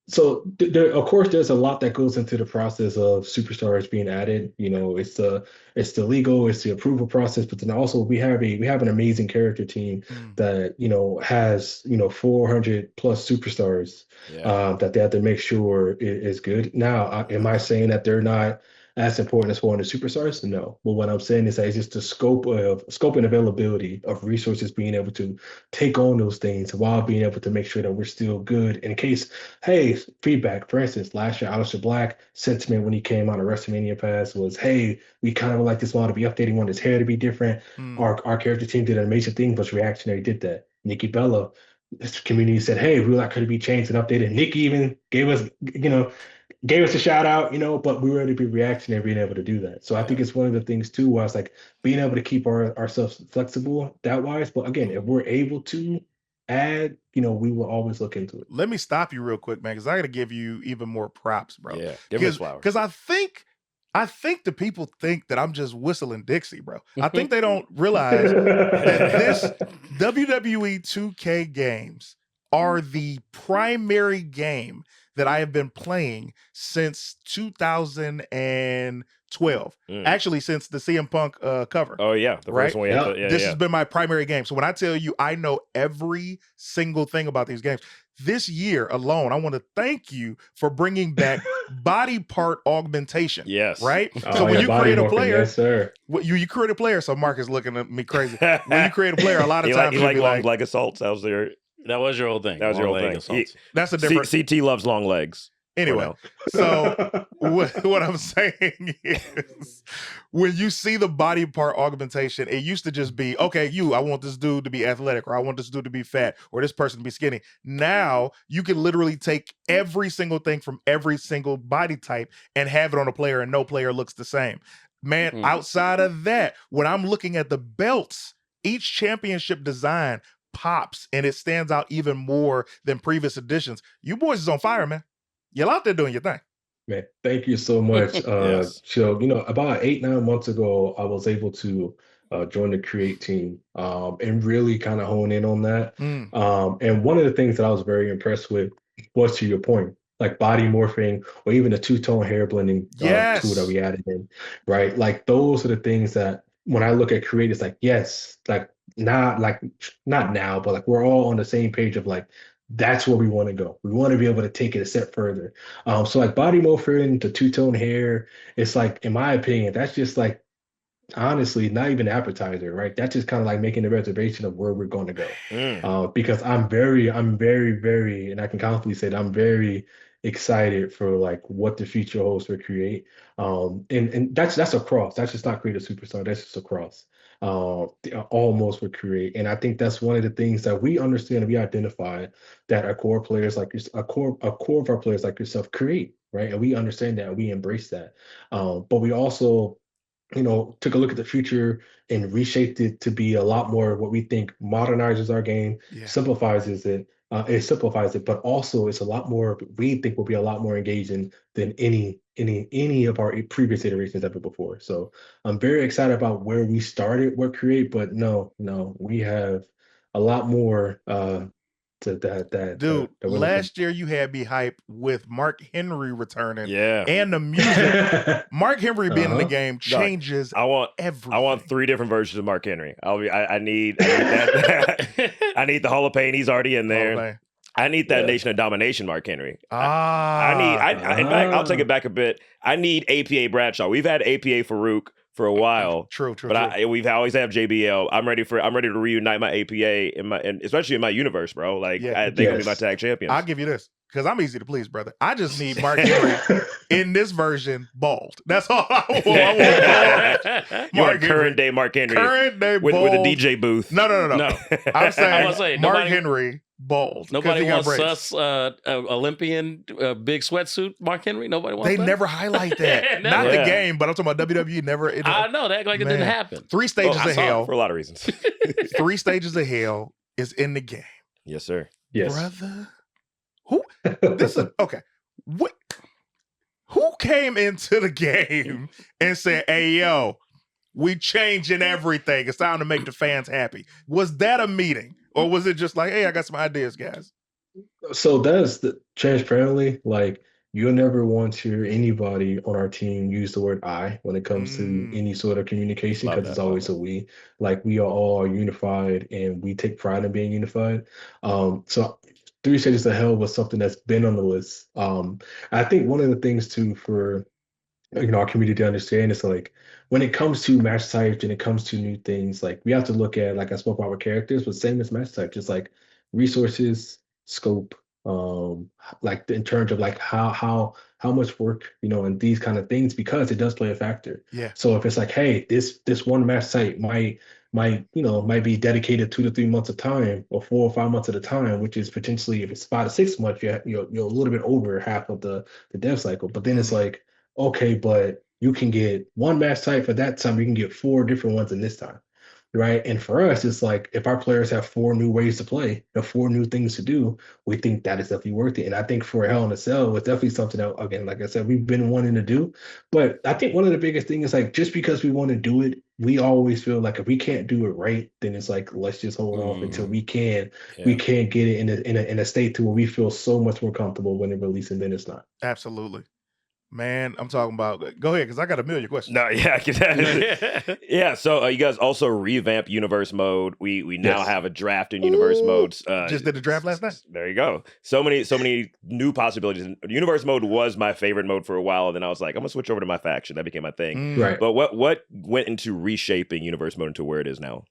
F: so of course there's a lot that goes into the process of superstars being added. It's the legal, it's the approval process, but then also we have an amazing character team
B: Mm.
F: that has 400 plus superstars
D: Yeah.
F: that they have to make sure is good. Now, am I saying that they're not as important as one of the superstars? No. But what I'm saying is that it's just the scope and availability of resources being able to take on those things while being able to make sure that we're still good in case, hey, feedback. For instance, last year, Aleister Black sentiment when he came out of WrestleMania Pass was, hey, we kind of would like this model to be updating, want his hair to be different. Our character team did an amazing thing, but reactionary did that. Nikki Bella, this community said, hey, we would like her to be changed and updated. Nikki even gave us, gave us a shout out, but we were able to be reactionary being able to do that. So I think it's one of the things too, where it's like being able to keep ourselves flexible that wise. But again, if we're able to add, we will always look into it.
B: Let me stop you real quick, man, because I got to give you even more props, bro.
D: Yeah, give me flowers.
B: Because I think the people think that I'm just whistling Dixie, bro. I think they don't realize that this WWE 2K games are the primary game that I have been playing since 2012. Actually, since the CM Punk cover.
D: Oh, yeah. The first one.
B: This has been my primary game. So when I tell you I know every single thing about these games, this year alone, I want to thank you for bringing back body part augmentation.
D: Yes.
B: Right? So when you create a player,
F: yes, sir.
B: You create a player, so Mark is looking at me crazy. When you create a player, a lot of times
D: you like long leg assaults. That was your
C: whole thing.
D: That was your whole thing.
B: That's a different.
D: CT loves long legs.
B: Anyway, so what I'm saying is, when you see the body part augmentation, it used to just be, okay, I want this dude to be athletic, or I want this dude to be fat, or this person to be skinny. Now you can literally take every single thing from every single body type and have it on a player, and no player looks the same. Man, outside of that, when I'm looking at the belts, each championship design pops and it stands out even more than previous editions. You boys is on fire, man. You're out there doing your thing.
F: Man, thank you so much.
D: Yes.
F: So, about 8-9 months ago, I was able to join the Create team and really kind of hone in on that. And one of the things that I was very impressed with was, to your point, like body morphing or even the two-tone hair blending tool that we added in, right? Like those are the things that when I look at Create, it's like, yes, not now, but like we're all on the same page of like, that's where we want to go. We want to be able to take it a step further. So like body morphing, the two-tone hair, it's like, in my opinion, that's just like, honestly, not even an appetizer, right? That's just kind of like making a reservation of where we're going to go. Because I'm very, very, and I can confidently say that I'm very excited for like what the future holds for Create. And that's across. That's just not Create a Superstar. That's just across. Almost with Create. And I think that's one of the things that we understand and we identify that our core players like a core of our players like yourself create, right? And we understand that and we embrace that. But we also took a look at the future and reshaped it to be a lot more what we think modernizes our game, simplifies it, but also it's a lot more, we think will be a lot more engaging than any of our previous iterations ever before. So I'm very excited about where we started with Create, but no, we have a lot more
B: Dude, last year you had me hyped with Mark Henry returning.
D: Yeah.
B: And the music. Mark Henry being in the game changes everything.
D: I want 3 different versions of Mark Henry. I need that. I need the Hall of Pain. He's already in there. I need that Nation of Domination Mark Henry. In fact, I'll take it back a bit. I need APA Bradshaw. We've had APA Farouk for a while.
B: True.
D: But we've always have JBL. I'm ready to reunite my APA and especially in my universe, bro. Like I think I'll be my tag champions.
B: I'll give you this, because I'm easy to please, brother. I just need Mark Henry in this version bald. That's all I want.
D: You want current day Mark Henry.
B: Current day
D: with
B: bald.
D: a DJ booth.
B: No. I'm saying Mark
C: nobody,
B: Henry bald.
C: Nobody wants us Olympian big sweatsuit Mark Henry. Nobody wants
B: They
C: that?
B: never highlight that. Not the game, but I'm talking about WWE. Never.
C: I know that like it didn't happen.
B: 3 stages of hell
D: for a lot of reasons.
B: 3 stages of hell is in the game.
D: Yes, sir.
F: Yes,
B: brother. This is okay. Who came into the game and said, "Hey, yo, we changing everything. It's time to make the fans happy"? Was that a meeting, or was it just like, "Hey, I got some ideas, guys"?
F: So that's transparently, like, you'll never want to hear anybody on our team use the word "I" when it comes to any sort of communication, because it's always a we. Like, we are all unified, and we take pride in being unified. So 3 stages of hell was something that's been on the list. I think one of the things too for our community to understand. It's like when it comes to match types and it comes to new things, like we have to look at, like I spoke about with characters, but same as match type, just like resources, scope, like in terms of like how much work, and these kind of things, because it does play a factor.
B: Yeah.
F: So if it's like, hey, this one match type might be dedicated 2 to 3 months of time, or 4 or 5 months at a time, which is potentially, if it's 5 to 6 months, you're a little bit over half of the dev cycle. But then it's
B: Mhm.
F: like, okay, but you can get one match type for that time. You can get 4 different ones in this time, right? And for us, it's like if our players have 4 new ways to play, 4 new things to do, we think that is definitely worth it. And I think for Hell in a Cell, it's definitely something that, again, like I said, we've been wanting to do. But I think one of the biggest things is like, just because we want to do it, we always feel like if we can't do it right, then it's like, let's just hold off until we can
D: Yeah.
F: get it in a state to where we feel so much more comfortable when it releases, and then it's not.
B: Absolutely. Man, I'm talking about. Go ahead, because I got a million questions.
D: No, yeah, I can. Yeah. So you guys also revamp universe mode. We now
F: Yes.
D: have a draft in universe modes.
B: Just did the draft last night.
D: There you go. So many new possibilities. Universe mode was my favorite mode for a while, and then I was like, I'm gonna switch over to my faction. That became my thing.
B: Mm.
F: Right.
D: But what went into reshaping universe mode into where it is now?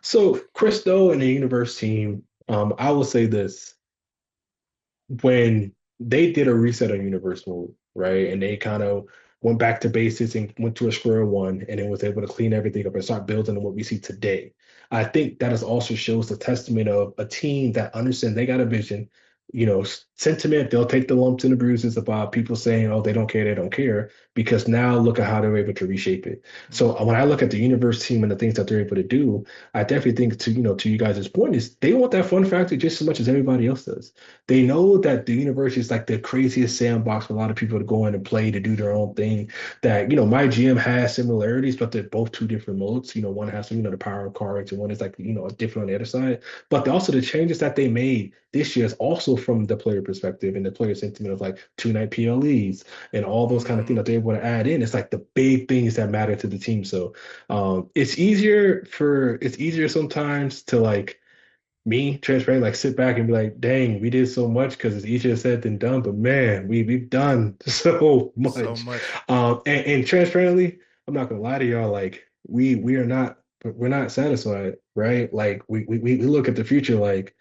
F: So Christo and the universe team, I will say this: when they did a reset on universe mode, right, and they kind of went back to basics and went to a square one, and then was able to clean everything up and start building on what we see today. I think that is also shows the testament of a team that understands they got a vision. Sentiment, they'll take the lumps and the bruises about people saying, oh, they don't care, because now look at how they're able to reshape it. So when I look at the universe team and the things that they're able to do, I definitely think, to you guys' point, is they want that fun factor just as much as everybody else does. They know that the universe is like the craziest sandbox for a lot of people to go in and play, to do their own thing. That, my GM has similarities, but they're both 2 different modes. One has, the power of cards, and one is like, different on the other side. But also the changes that they made this year is also from the player perspective and the player sentiment of like 2-night PLEs and all those kind of things that they're able to add in. It's like the big things that matter to the team. So it's easier sometimes to, like, me transparent, like, sit back and be like, dang, we did so much, because it's easier said than done. But man, we've done so much.
B: So much.
F: And transparently, I'm not gonna lie to y'all, like, we're not satisfied, right? Like, we look at the future like,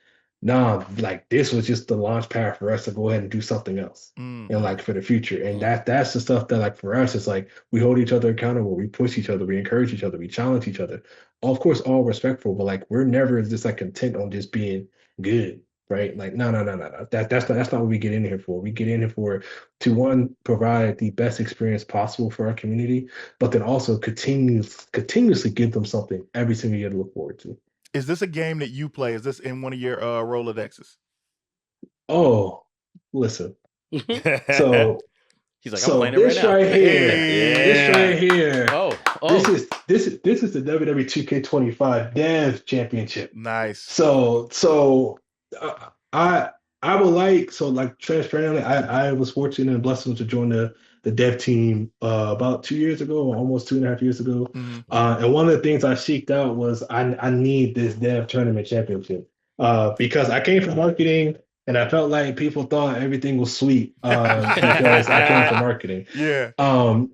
F: nah, like, this was just the launch pad for us to go ahead and do something else.
B: Mm.
F: And like, for the future. And that's the stuff that, like, for us, it's like we hold each other accountable, we push each other, we encourage each other, we challenge each other. Of course, all respectful, but like, we're never just like content on just being good, right? Like, no. That's not what we get in here for. We get in here for, to, one, provide the best experience possible for our community, but then also continuously give them something every single year to look forward to.
B: Is this a game that you play? Is this in one of your Rolodexes?
F: Oh, listen. So
C: He's like, I'm playing it right
F: this
C: now.
F: right here, this
B: Yeah.
F: right here,
C: Oh,
F: this is the WWE 2K25 Dev Championship.
B: Nice.
F: So I would like, so, like, transparently, I was fortunate and blessed to join the dev team about 2 years ago, almost 2.5 years ago.
B: Mhm.
F: And one of the things I seeked out was, I need this dev tournament championship, because I came from marketing and I felt like people thought everything was sweet, because I came from marketing.
B: Yeah.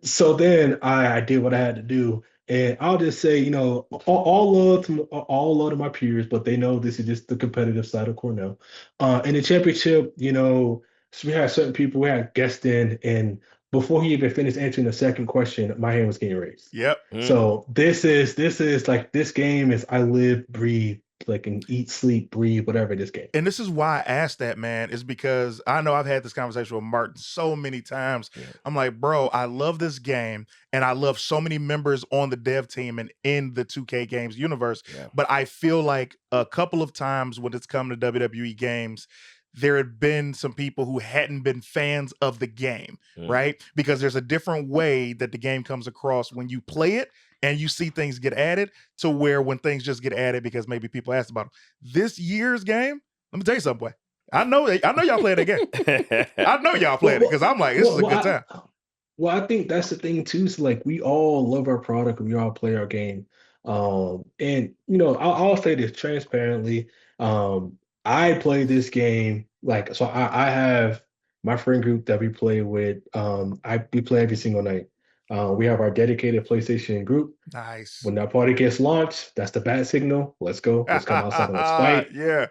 F: So then I did what I had to do. And I'll just say, all love to my peers, but they know this is just the competitive side of Cornell. In the championship, so we had certain people, we had guests in, and before he even finished answering the second question, my hand was getting raised.
B: Yep.
F: So this is like, this game is, I live, breathe, like, and eat, sleep, breathe, whatever, this game.
B: And this is why I asked that, man, is because I know I've had this conversation with Martin so many times.
D: Yeah.
B: I'm like, bro, I love this game, and I love so many members on the dev team and in the 2K games universe.
D: Yeah.
B: But I feel like a couple of times when it's come to WWE games, there had been some people who hadn't been fans of the game, right? Because there's a different way that the game comes across when you play it and you see things get added, to where when things just get added because maybe people asked about them. This year's game, let me tell you something, boy. I know y'all playing that game. I know y'all playing it, because I'm like, this is a good time.
F: Well, I think that's the thing too. So, like, we all love our product and we all play our game. And I'll say this transparently. I play this game, like, so I have my friend group that we play with, we play every single night. We have our dedicated PlayStation group.
B: Nice.
F: When that party gets launched, that's the bat signal. Let's go. Let's come outside and let's fight.
B: Yeah.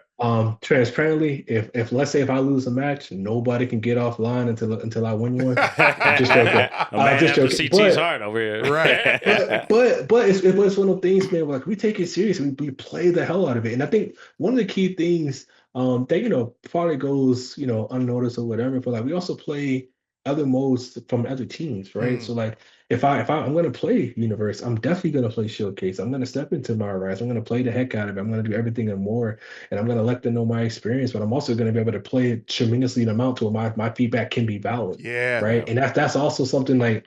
F: Transparently, if let's say if I lose a match, nobody can get offline until I win one. I'm just joking.
C: A man
F: just
C: after
F: joking.
C: CT's
F: But
C: heart over here.
B: Right.
F: but it's one of those things, man. Like we take it serious. We play the hell out of it. And I think one of the key things that probably goes unnoticed or whatever, but like we also play other modes from other teams, right?
B: Mm.
F: So like if I'm gonna play Universe, I'm definitely gonna play Showcase. I'm gonna step into my Rise. I'm gonna play the heck out of it. I'm gonna do everything and more, and I'm gonna let them know my experience. But I'm also gonna be able to play it tremendously in amount to where my feedback can be valid,
B: Yeah.
F: right? And that's also something like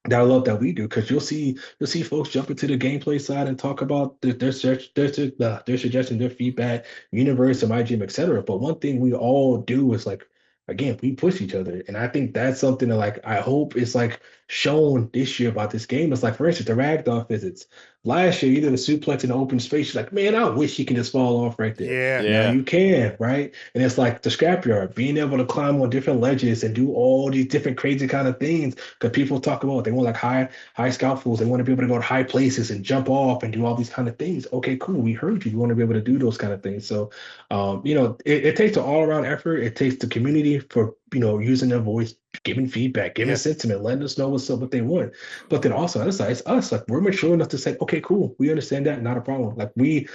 F: that I love that we do, because you'll see folks jump into the gameplay side and talk about their suggestions, their feedback, universe, and my gym, etc. But one thing we all do is like, again, we push each other, and I think that's something that like I hope is like shown this year about this game. It's like, for instance, the ragdoll physics. Last year, you did a suplex in the open space. You're like, man, I wish you can just fall off right there.
B: Yeah.
F: Now you can, right? And it's like the scrapyard, being able to climb on different ledges and do all these different crazy kind of things. Because people talk about they want like high scaffolds. They want to be able to go to high places and jump off and do all these kind of things. Okay, cool. We heard you. You want to be able to do those kind of things. So, it takes an all around effort. It takes the community for using their voice, giving feedback, giving sentiment, letting us know what's up, what they want. But then also on the other side, it's us. Like we're mature enough to say, okay, cool, we understand that, not a problem. Like we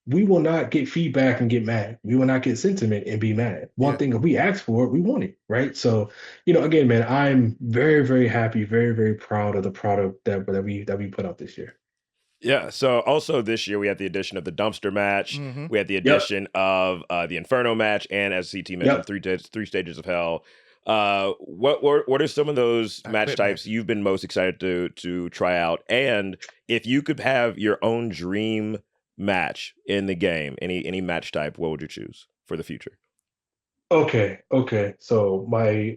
F: will not get feedback and get mad. We will not get sentiment and be mad. One thing, if we ask for it, we want it, right? So, again, man, I'm very, very happy, very, very proud of the product that we put out this year.
D: Yeah. So also this year we had the addition of the dumpster match.
B: Mhm.
D: We had the addition of the Inferno match, and as CT mentioned,
F: Yep.
D: three stages of hell. What are some of those
B: I
D: match
B: quit
D: types you've been most excited to try out? And if you could have your own dream match in the game, any match type, what would you choose for the future?
F: Okay. So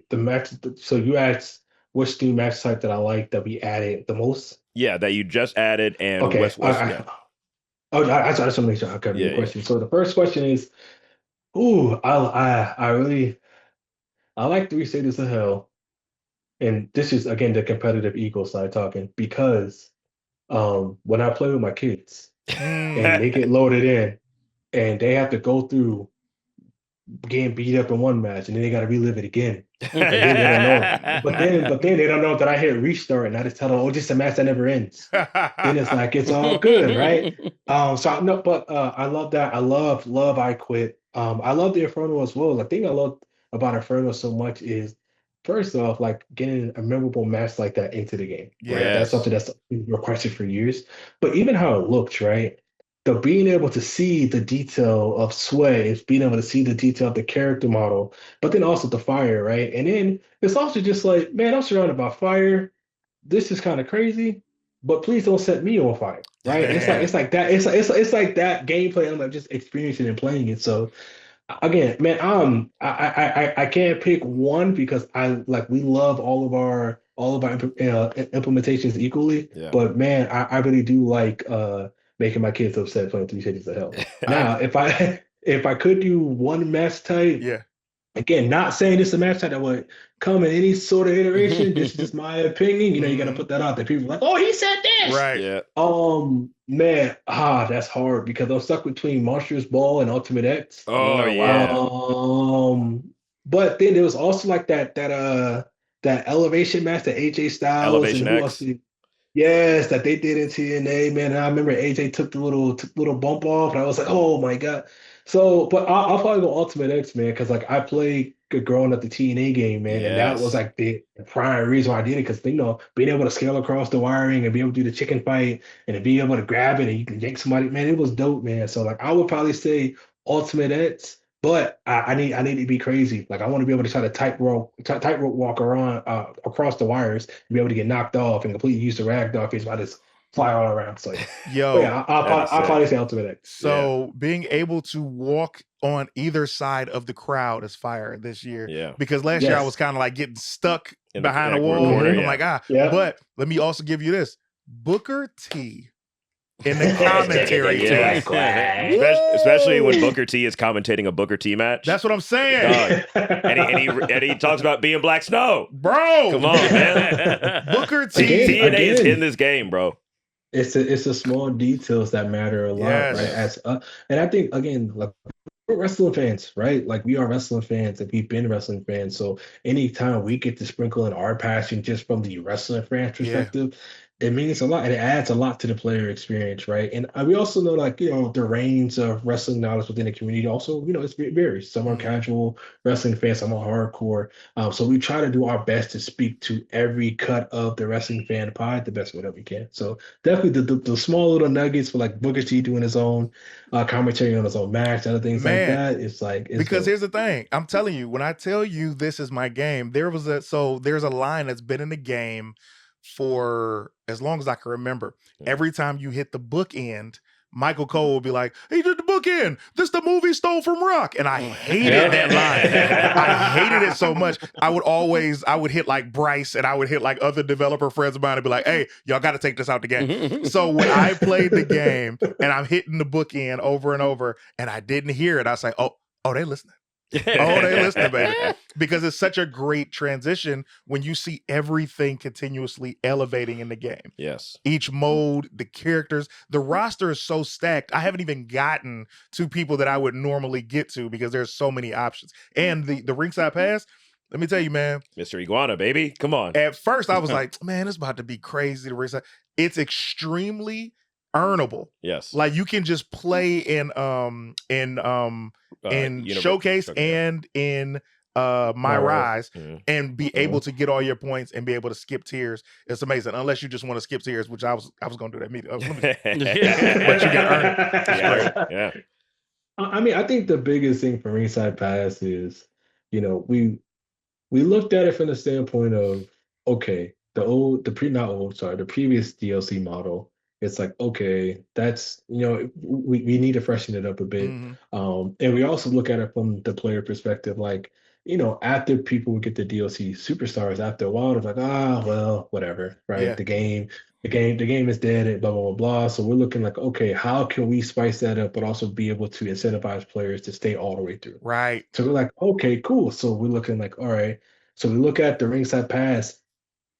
F: the match. So you asked what's the match type that I like that we added the most?
D: Yeah, that you just added, and
F: Okay.
D: what's yeah.
F: I just want to make sure I covered your
D: Yeah.
F: question. So the first question is, I really like Three Stages of Hell, and this is again the competitive ego side talking, because when I play with my kids and they get loaded in and they have to go through getting beat up in one match and then they got to relive it again. And then they don't know. But then they don't know that I hit restart and I just tell them, oh, just a match that never ends. Then it's like it's all good, right? I love that. I love I Quit. I love the Inferno as well. The thing I love about Inferno so much is, first off, like getting a memorable match like that into the game, right?
B: Yes.
F: That's something that's been requested for years. But even how it looks, right? The being able to see the detail of Sway is being able to see the detail of the character model, but then also the fire, right? And then it's also just like, man, I'm surrounded by fire. This is kind of crazy, but please don't set me on fire, right? It's like that. It's like that gameplay. I'm like just experiencing and playing it. So again, man, I can't pick one because we love all of our implementations equally.
D: Yeah.
F: But man, I really do like making my kids upset playing Three Cities of Hell. Now, if I could do one match type,
B: Yeah.
F: again, not saying this is a match type that would come in any sort of iteration. This is just my opinion. You got to put that out there. People are like, oh, he said this.
B: Right.
D: Yeah.
F: Man, that's hard because I'm stuck between Monstrous Ball and Ultimate X.
D: Oh yeah.
F: But then there was also like that elevation match that AJ Styles
D: Elevation
F: and who
D: X.
F: else yes, that they did in TNA, man. And I remember AJ took the little bump off, and I was like, oh my god. So, but I'll probably go Ultimate X, man, because like I played growing up the TNA game, man, and that was
D: Yes.
F: like the prime reason why I did it, because being able to scale across the wiring and be able to do the chicken fight and to be able to grab it and you can yank somebody, man, it was dope, man. So like I would probably say Ultimate X, but I need to be crazy. Like I want to be able to try to tightrope walk around across the wires and be able to get knocked off and completely use the ragdoll face by just fly all around. So
B: Yo,
F: yeah, I'll probably say Ultimate X.
B: So being able to walk on either side of the crowd is fire this year.
D: Yeah.
B: Because last year I
F: Yes.
B: was kind of like getting stuck
D: In the
B: behind a
D: backward
B: wall.
D: corner,
B: I'm
D: yeah.
B: like,
F: Yeah.
B: But let me also give you this. Booker T in the commentary
D: Yeah.
B: team.
D: Especially when Booker T is commentating a Booker T match.
B: That's what I'm saying.
D: Dog. And he talks about being Black Snow.
B: Bro.
D: Come on, man.
B: Booker T.
F: Again.
D: TNA is in this game, bro.
F: It's the small details that matter a lot,
B: Yes.
F: right? And I think again, like we're wrestling fans, right? Like we are wrestling fans, and we've been wrestling fans. So anytime we get to sprinkle in our passion just from the wrestling fan perspective, it means a lot, and it adds a lot to the player experience, right? And we also know, like, the range of wrestling knowledge within the community also, it varies. Some are casual wrestling fans, some are hardcore. So we try to do our best to speak to every cut of the wrestling fan pie the best way that we can. So definitely the small little nuggets for like Booker T doing his own commentary on his own match, other things like that. It's like
B: because
F: dope.
B: here's the thing. I'm telling you, when I tell you this is my game, there's a line that's been in the game for as long as I can remember. Every time you hit the bookend, Michael Cole will be like, "He did the bookend. This the movie stole from Rock," and I hated that line. I hated it so much. I would hit like Bryce, and I would hit like other developer friends of mine and be like, "Hey, y'all got to take this out the game." So when I played the game and I'm hitting the bookend over and over, and I didn't hear it, I was like, "Oh, they listening." Oh, they listening, baby. Because it's such a great transition when you see everything continuously elevating in the game.
D: Yes.
B: Each mode, the characters, the roster is so stacked. I haven't even gotten to people that I would normally get to because there's so many options. And the ringside pass, let me tell you, man.
D: Mr. Iguana, baby. Come on.
B: At first, I was like, man, it's about to be crazy to ringside. It's extremely earnable.
D: Yes.
B: Like you can just play in Showcase and in My Rise and be able to get all your points and be able to skip tiers. It's amazing. Unless you just want to skip tiers, which I was going to do that immediately. But you can earn it. It's great.
D: Yeah.
F: I mean, I think the biggest thing for Ringside Pass is, we looked at it from the standpoint of, okay, the previous DLC model. It's like, okay, that's, we need to freshen it up a bit. And we also look at it from the player perspective, like, after people would get the DLC superstars, after a while, it's like, well, whatever, right?
B: Yeah.
F: The game is dead and blah, blah, blah, blah. So we're looking like, okay, how can we spice that up, but also be able to incentivize players to stay all the way through?
B: Right.
F: So we're like, okay, cool. So we're looking like, all right. So we look at the Ringside Pass,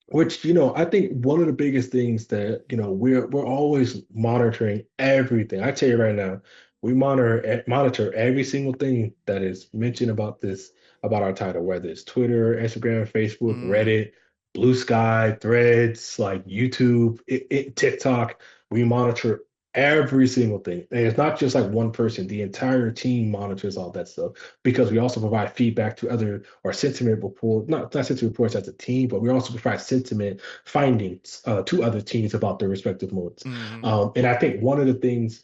F: which, I think one of the biggest things that, we're always monitoring everything. I tell you right now, we monitor every single thing that is mentioned about our title, whether it's Twitter, Instagram, Facebook, Reddit, Blue Sky, Threads, like YouTube, TikTok. We monitor every single thing. And it's not just like one person. The entire team monitors all that stuff because we also provide feedback to other or sentiment reports, not sentiment reports as a team, but we also provide sentiment findings to other teams about their respective modes. And I think one of the things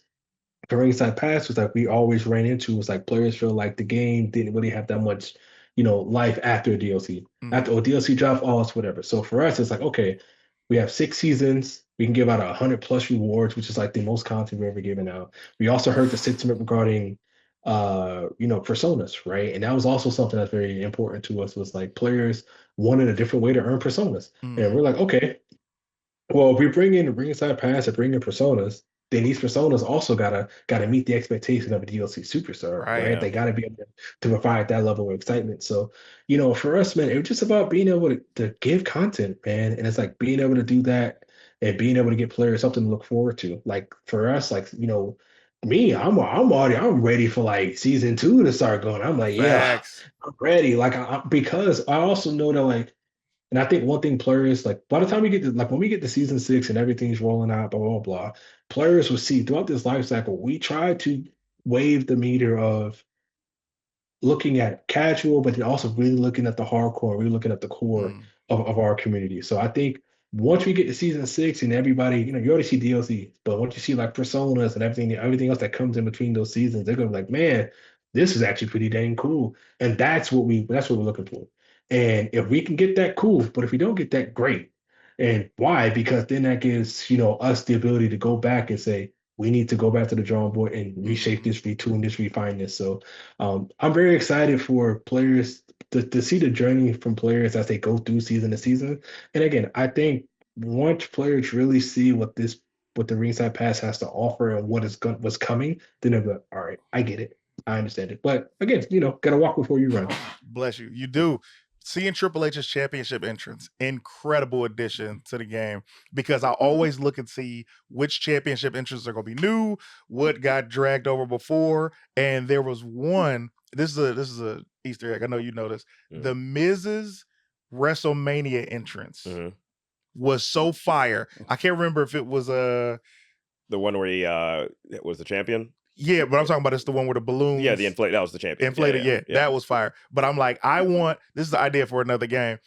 F: for Ringside Pass was like we always ran into was like players feel like the game didn't really have that much, life after a DLC. After a DLC drop, it's whatever. So for us, it's like, okay, we have 6 seasons. We can give out 100+ rewards, which is like the most content we've ever given out. We also heard the sentiment regarding, personas, right? And that was also something that's very important to us. Was like players wanted a different way to earn personas, and we're like, okay, well, if we bring in the Ringside Pass and bring in personas, then these personas also gotta meet the expectation of a DLC superstar, right?
B: Yeah.
F: They gotta be able to provide that level of excitement. So, for us, man, it was just about being able to give content, man, and it's like being able to do that and being able to get players something to look forward to. Like for us, like me, I'm ready for like season 2 to start going. I'm like, yeah, I'm ready. Like because I also know that like. And I think one thing players like by the time we get to like when we get to season 6 and everything's rolling out, blah, blah, blah, players will see throughout this life cycle, we try to wave the meter of looking at casual, but then also really looking at the hardcore, really looking at the core of our community. So I think once we get to season 6 and everybody, you already see DLC, but once you see like personas and everything else that comes in between those seasons, they're gonna be like, man, this is actually pretty dang cool. And that's what we're looking for. And if we can get that, cool. But if we don't get that, great. And why? Because then that gives, us the ability to go back and say, we need to go back to the drawing board and reshape this, retune this, refine this. So I'm very excited for players to see the journey from players as they go through season to season. And again, I think once players really see what this what the ringside pass has to offer and what's coming, then they'll be like, all right, I get it. I understand it. But again, gotta walk before you run.
B: Bless you. You do. Seeing Triple H's championship entrance, incredible addition to the game, because I always look and see which championship entrances are going to be new, what got dragged over before, and there was one. This is a Easter egg. I know you know this. The Miz's WrestleMania entrance was so fire. I can't remember if it was
D: the one where he was the champion.
B: Yeah, but I'm talking about it's the one with the balloons.
D: Yeah, the inflated. That was the champion.
B: Inflated, yeah, that was fire. But I'm like, this is the idea for another game.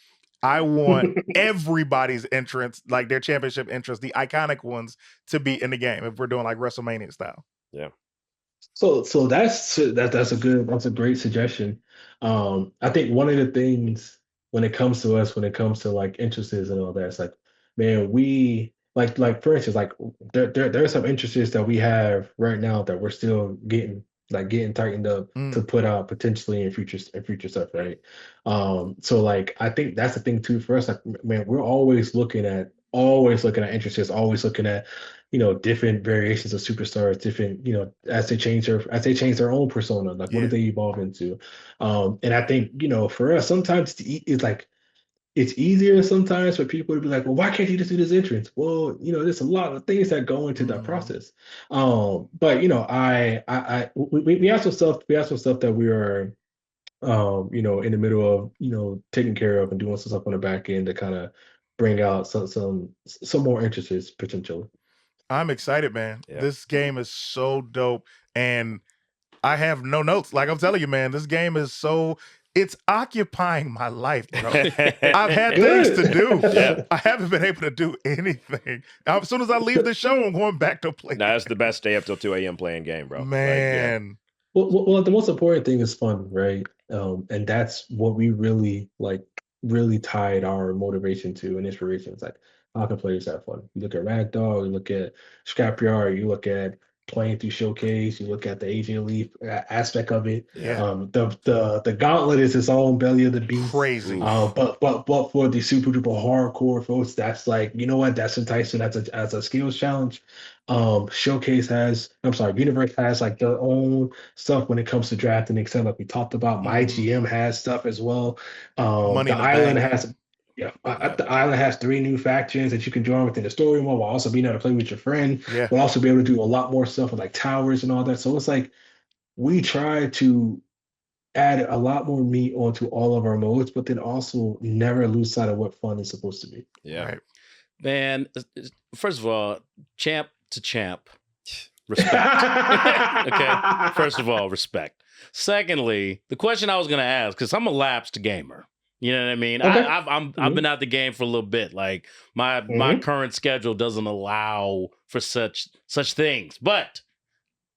B: I want everybody's entrance, like their championship entrance, the iconic ones, to be in the game if we're doing like WrestleMania style.
D: Yeah.
F: So that's a great suggestion. I think one of the things when it comes to us, when it comes to like interests and all that, it's like, man, we like for instance, like there are some interests that we have right now that we're still getting tightened up to put out potentially in future stuff, right? So like I think that's the thing too for us. Like, man, we're always looking at interests, always looking at different variations of superstars, different as they change their own persona, like what do they evolve into? And I think for us sometimes it's like it's easier sometimes for people to be like, well, why can't you just do this entrance? Well, there's a lot of things that go into that process. But we have some stuff that we are in the middle of taking care of and doing some stuff on the back end to kind of bring out some more interests potentially.
B: I'm excited, man.
D: Yeah.
B: This game is so dope, and I have no notes. Like I'm telling you, man, this game is it's occupying my life, bro. I've had things to do.
D: Yeah.
B: I haven't been able to do anything. As soon as I leave the show, I'm going back to play.
D: Nah, that's the best. Stay up till 2 a.m. playing game, bro.
B: Man.
F: Well, the most important thing is fun, right? And that's what we really tied our motivation to and inspiration. It's like, how can players have fun? You look at Ragdoll, you look at Scrapyard, you look at playing through Showcase, you look at the AJ Elite aspect of it.
B: Yeah.
F: The Gauntlet is its own belly of the beast.
B: Crazy.
F: But for the super duper hardcore folks, that's like, that's enticing as a skills challenge. Universe has like their own stuff when it comes to drafting, except like we talked about. My GM has stuff as well.
B: Money
F: the
B: in the
F: island
B: Bank.
F: has the island has 3 new factions that you can join within the story mode while also being able to play with your friend.
B: Yeah.
F: We'll also be able to do a lot more stuff with like towers and all that. So it's like we try to add a lot more meat onto all of our modes, but then also never lose sight of what fun is supposed to be.
D: Yeah.
B: Right.
C: Man, first of all, champ to champ, respect. Okay. First of all, respect. Secondly, the question I was going to ask, because I'm a lapsed gamer. You know what I mean?
F: Okay.
C: I've been out the game for a little bit. Like my current schedule doesn't allow for such things. But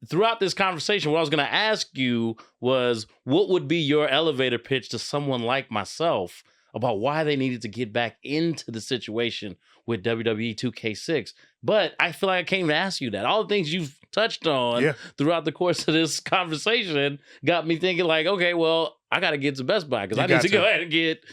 C: throughout this conversation, what I was going to ask you was, what would be your elevator pitch to someone like myself about why they needed to get back into the situation with WWE 2K6? But I feel like I can't even ask you that. All the things you've touched on throughout the course of this conversation got me thinking like, okay, well, I got to get to Best Buy because I need to go ahead and get,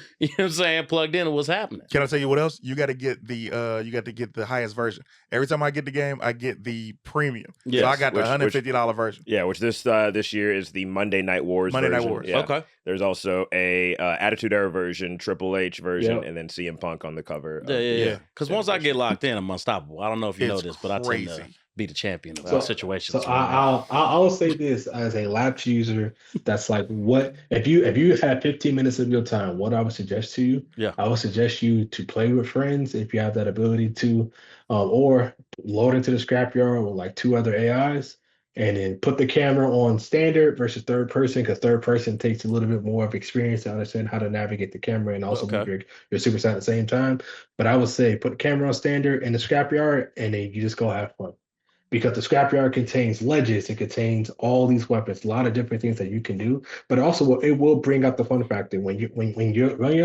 C: plugged in to what's happening.
B: Can I tell you what else? You got to get the highest version. Every time I get the game, I get the premium.
C: Yes.
B: So I got the $150 version.
D: Yeah, which this year is the Monday Night Wars version.
B: Night Wars.
D: Yeah.
C: Okay.
D: There's also a Attitude Era version, Triple H version, and then CM Punk on the cover.
C: Yeah. Because once I get locked in, I'm unstoppable. I don't know if you know this, but I tend to
B: crazy.
C: be the champion of situations.
F: So I'll say this as a lapse user. That's like, what if you had 15 minutes of your time? What I would suggest to you, I would suggest you to play with friends if you have that ability to, or load into the scrapyard with like 2 other AIs, and then put the camera on standard versus third person, because third person takes a little bit more of experience to understand how to navigate the camera and also move your super set at the same time. But I would say put the camera on standard in the scrapyard, and then you just go have fun. Because the scrapyard contains ledges, it contains all these weapons, a lot of different things that you can do. But also, it will bring out the fun factor when you're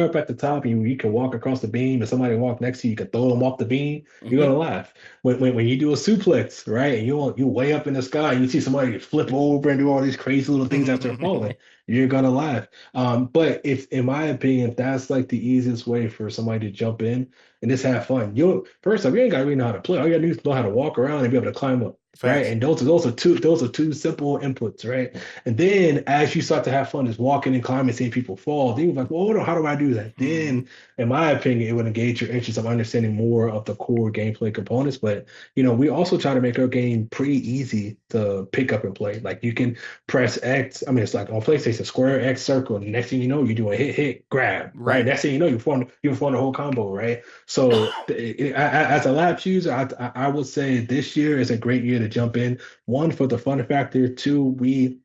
F: up at the top, and you can walk across the beam, and somebody walk next to you, you can throw them off the beam. You're gonna laugh when you do a suplex, right? And you way up in the sky, and you see somebody flip over and do all these crazy little things after falling. you're gonna laugh. But if, in my opinion, that's like the easiest way for somebody to jump in and just have fun. You first off, you ain't gotta really know how to play. All you gotta do is know how to walk around and be able to climb up. Right.
B: Facts.
F: And those are two simple inputs, right? And then as you start to have fun just walking and climbing, seeing people fall, then you're like, well, hold on, how do I do that? Then, in my opinion, it would engage your interest of understanding more of the core gameplay components. But we also try to make our game pretty easy to pick up and play. Like you can press X. I mean, it's like on PlayStation, square, X, circle. And next thing you know, you do a hit, grab. Right. Next thing you know, you form the whole combo. Right. So as a lab user, I would say this year is a great year to jump in. One, for the fun factor. Two, we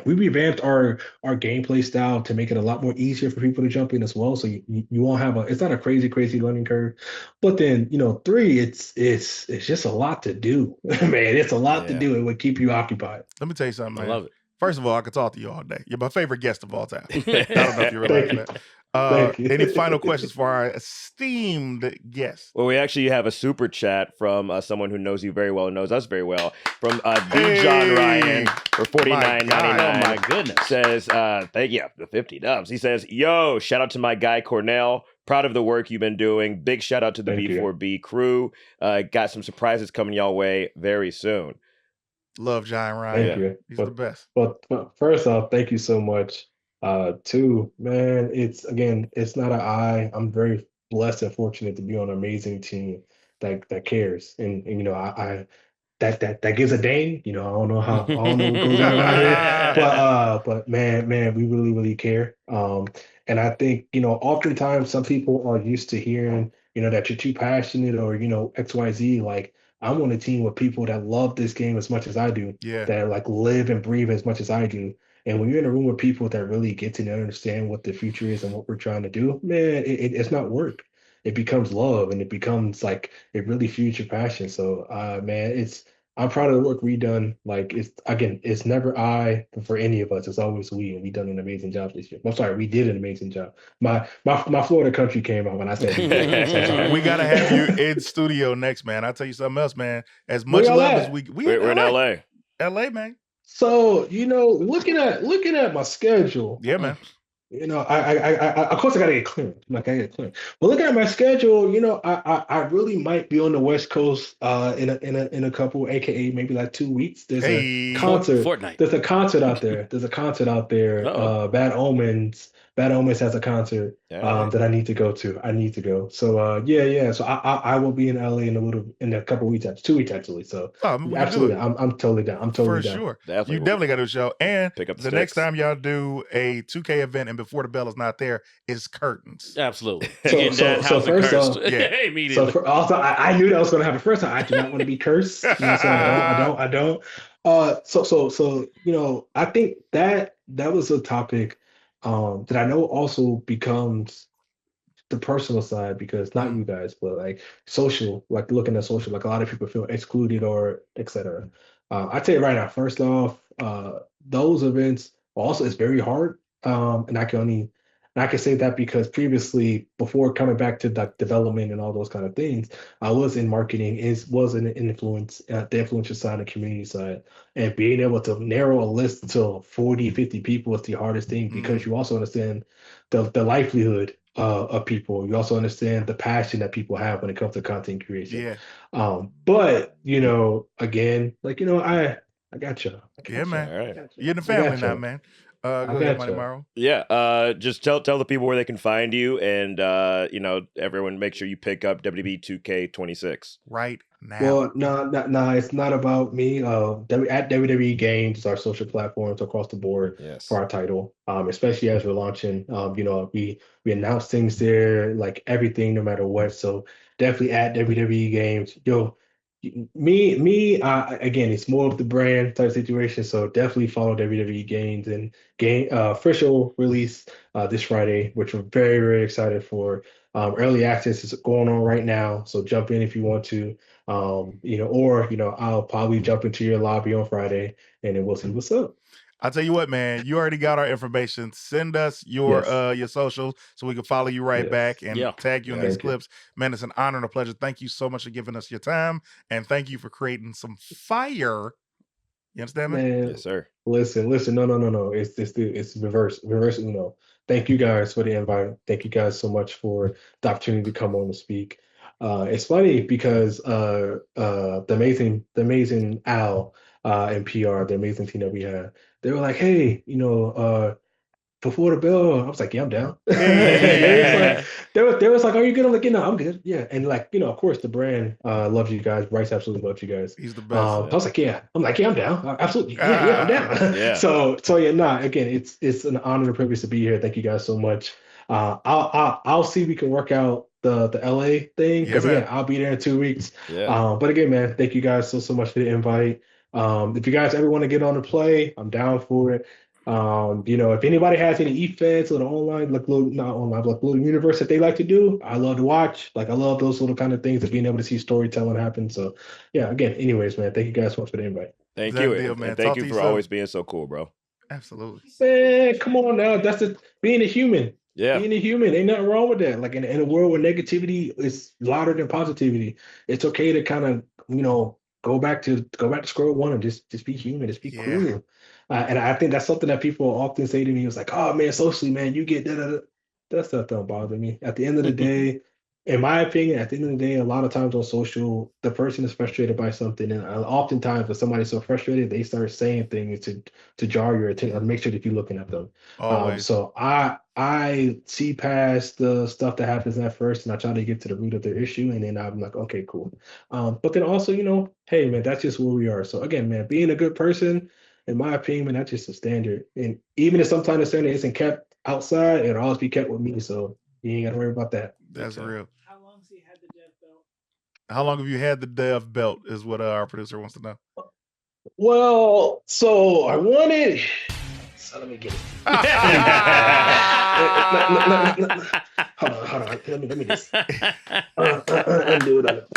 F: revamped our gameplay style to make it a lot more easier for people to jump in as well. So you won't have it's not a crazy learning curve. But then three, it's just a lot to do, man. It's a lot to do. It would keep you occupied.
B: Let me tell you something, man.
C: I love it.
B: First of all, I could talk to you all day. You're my favorite guest of all time. I don't know if you realize
F: Thank you.
B: that.
F: Thank you.
B: Any final questions for our esteemed guest?
D: Well, we actually have a super chat from someone who knows you very well and knows us very well. From the
B: Hey!
D: John Ryan for $49.99.
C: Oh my goodness.
D: Says, thank you, the 50 dubs. He says, yo, shout out to my guy Cornell. Proud of the work you've been doing. Big shout out to the
F: Thank you.
D: B4B crew. Got some surprises coming y'all way very soon.
B: Love Giant Ryan.
F: Thank you.
B: He's the best.
F: But first off, thank you so much. Two, man, it's not an I. I'm very blessed and fortunate to be on an amazing team that cares. And I that gives a dang. I don't know I don't know what goes on around here. But man, we really care. And I think, oftentimes some people are used to hearing, that you're too passionate or, XYZ. Like, I'm on a team with people that love this game as much as I do,
B: Yeah.
F: that like live and breathe as much as I do. And when you're in a room with people that really get to understand what the future is and what we're trying to do, man, it's not work. It becomes love, and it becomes like it really fuels your passion. So, man, I'm proud of the work we done. Like it's never I for any of us. It's always we, and we done an amazing job this year. I'm sorry, we did an amazing job. My Florida country came out when I said so sorry.
B: We gotta have you in studio next, man. I'll tell you something else, man. As much
F: y'all
B: love
F: at?
B: as
D: We're in LA.
B: LA, man.
F: So looking at my schedule,
B: Yeah, man.
F: I of course I gotta get cleared. Like I get cleared. But looking at my schedule, I really might be on the West Coast in a couple, aka maybe like 2 weeks. There's
B: Hey.
F: a concert.
C: Fortnite.
F: There's a concert out there.
C: Uh-oh.
F: Bad Omens. Bad Omens has a concert that I need to go to. So yeah. So I will be in LA in a couple weeks, 2 weeks actually. So
B: Oh, we can do
F: absolutely,
B: it.
F: I'm totally down. I'm totally
B: For
F: down.
B: sure.
D: Definitely.
B: You definitely got to do a show. And
D: Pick up the
B: the next
D: sticks.
B: time y'all do a 2K event and before the bell is not there, it's curtains.
C: Absolutely.
F: So-
C: Getting that
F: so
C: house
F: first
C: cursed.
F: off-
B: Yeah.
C: Immediately.
F: Also, I knew that was going to happen. First time, I do not want to be cursed. So I don't. So I think that was a topic that I know also becomes the personal side, because not you guys, but like social, like looking at social, like a lot of people feel excluded or etc. I tell you right now, first off, those events also it's very hard. And I can say that because previously, before coming back to like development and all those kind of things, I was in marketing, was an influence, the influential side and community side. And being able to narrow a list to 40, 50 people is the hardest thing, because you also understand the livelihood of people. You also understand the passion that people have when it comes to content creation.
B: Yeah.
F: But again, like I got you.
B: Yeah, man.
D: All right.
B: You're in the family now,
F: you.
B: man. Go ahead,
F: gotcha.
B: Money Morrow.
D: Yeah, just tell the people where they can find you, and everyone make sure you pick up WWE 2K26
B: Right now.
F: Well, no, it's not about me. At WWE Games, our social platforms across the board
D: Yes.
F: for our title, especially as we're launching. We announce things there, like everything, no matter what. So definitely at WWE Games. Again, it's more of the brand type situation. So definitely follow WWE Games, and official release this Friday, which we're very, very excited for. Early access is going on right now, so jump in if you want to. I'll probably jump into your lobby on Friday, and then we'll see what's up.
B: I'll tell you what, man, you already got our information. Send us your socials so we can follow you right
F: Yes.
B: back and tag you in these
F: Thank you.
B: clips. Man, it's an honor and a pleasure. Thank you so much for giving us your time, and thank you for creating some fire You understand me?
F: Man,
D: Yes, sir.
F: listen. No. It's reverse Uno. Thank you guys for the invite. Thank you guys so much for the opportunity to come on and speak. It's funny because the amazing Al and PR, the amazing team that we had, they were like, hey, before the bell, I was like, yeah, I'm down. And they was
B: Yeah.
F: like, they was like, are you good? I'm like, yeah, no, I'm good. Yeah. And like, of course the brand loves you guys. Bryce absolutely loves you guys.
B: He's the best.
F: I was like, yeah. I'm like, yeah, I'm down. Absolutely. Yeah, I'm down.
D: Yeah.
F: So yeah, nah, again, it's an honor and a privilege to be here. Thank you guys so much. I'll see if we can work out the LA thing, because
B: Yeah, man.
F: again, I'll be there in 2 weeks.
D: Yeah.
F: But again, man, thank you guys so much for the invite. If you guys ever want to get on the play, I'm down for it. If anybody has any events or the online, like little, not online, like little universe that they like to do, I love to watch. Like I love those little kind of things of being able to see storytelling happen. So yeah, again, anyways, man, thank you guys so much for the invite.
D: Thank
B: Done
D: you.
B: deal,
D: And
B: man.
D: thank
B: Talk
D: you
B: to
D: for
B: you
D: always
B: soon.
D: being so cool, bro.
B: Absolutely.
F: Man, come on now. That's being a human.
D: Yeah.
F: Being a human, ain't nothing wrong with that. Like in a world where negativity is louder than positivity, it's okay to kind of, go back to square one and just be human, just be
B: Yeah.
F: cool. And I think that's something that people often say to me. It's like, oh man, socially, man, you get that. That stuff don't bother me. At the end of the day, in my opinion, at the end of the day, a lot of times on social, the person is frustrated by something, and oftentimes when somebody's so frustrated, they start saying things to jar your attention or make sure that you're looking at them.
B: Always.
F: So I see past the stuff that happens at first, and I try to get to the root of their issue, and then I'm like, okay, cool. But then also, hey man, that's just where we are. So again, man, being a good person, in my opinion, man, that's just a standard. And even if sometimes the standard isn't kept outside, it'll always be kept with me. So you ain't gotta worry about that.
B: That's
D: Okay.
B: real.
E: How long's he had the dev belt?
B: How long have you had the dev belt? Is what our producer wants to know.
F: Well, so I wanted. So let me get it. Hold on. Let me just undo it.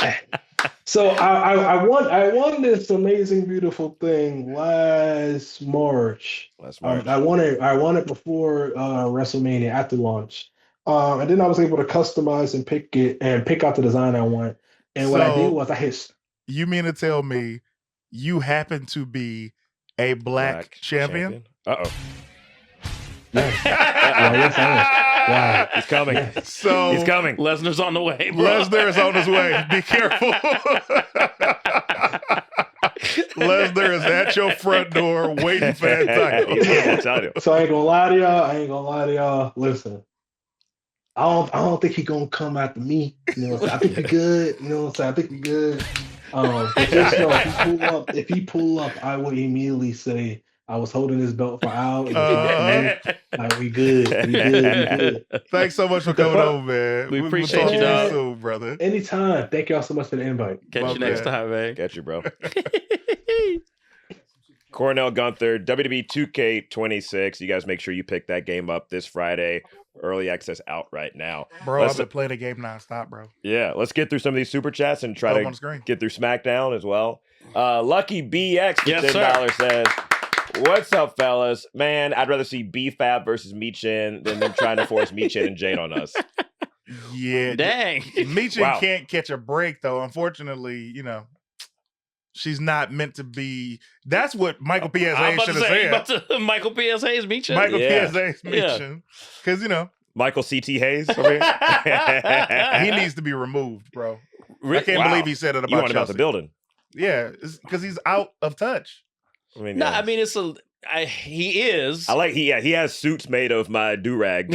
F: So I won this amazing, beautiful thing last March.
D: Last March.
F: I won it before WrestleMania after launch. And then I was able to customize and pick out the design I want. And what I did was I hit.
B: You mean to tell me you happen to be a black champion?
D: Uh-oh.
F: Yes. Yes, I am. Wow.
D: He's coming.
F: Yes.
B: So
D: He's coming.
C: Lesnar's on the way, bro.
B: Lesnar is on his way. Be careful. Lesnar is at your front door waiting for that title.
D: I'm telling you.
F: So I ain't gonna lie to y'all. Listen, I don't think he gonna come after me. I think we good. I think we good. But just know if he pull up, I will immediately say I was holding this belt for Al. Like we good. We good.
B: Thanks so much for coming over, man.
C: We
B: We'll
C: appreciate
B: talk
F: you,
B: to
F: dog.
B: soon, brother.
F: Anytime. Thank y'all so much for the invite.
C: Catch
B: My
C: you next
B: bad.
C: time, man.
D: Got you, bro. Cornell Gunter, WWE 2K26. You guys make sure you pick that game up this Friday. Early access out right now.
B: Bro,
D: Let's-
B: I've been playing the game nonstop, bro.
D: Yeah, let's get through some of these super chats and
B: Throw
D: try
B: 'em on the
D: to
B: screen.
D: get through SmackDown as well. Lucky BX
C: Yes,
D: with
C: sir.
D: $10 says, "What's up, fellas? Man, I'd rather see B-Fab versus Michin than them trying to force Michin and Jane on us."
B: Yeah.
C: Dang.
B: Michin
D: Wow.
B: can't catch a break, though. Unfortunately, she's not meant to be. That's what Michael P.S.
C: I'm
B: Hayes
C: about
B: should
C: to
B: have
C: say,
B: said.
C: about to, Michael P.S. Hayes meet you.
B: Michael
D: Yeah.
B: P.S. Hayes Michin. Because,
D: Michael C.T. Hayes over here.
B: he needs to be removed, bro. I can't
D: Wow.
B: believe he said it
D: You
B: about
D: want him out
B: Chelsea.
D: the building.
B: Yeah, because he's out of touch.
D: I mean,
C: No,
D: yeah.
C: I mean he is.
D: I like he has suits made of my do-rag.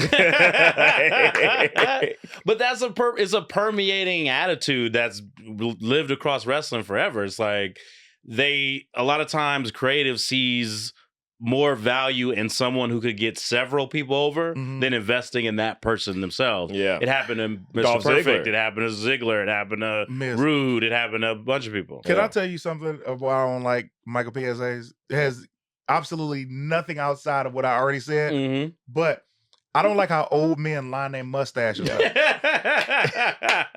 C: But that's it's a permeating attitude that's lived across wrestling forever. It's like a lot of times creative sees more value in someone who could get several people over
B: Mhm.
C: than investing in that person themselves.
D: Yeah.
C: It happened to Mr.
D: Dolph
C: Perfect.
D: Ziggler.
C: It happened to Ziggler. It happened to
B: Miz.
C: Rude. It happened to a bunch of people.
B: Can
D: Yeah.
B: I tell you something of why I don't like Michael P.S. Hayes? It has absolutely nothing outside of what I already said,
C: Mhm.
B: but I don't like how old men line their mustaches up.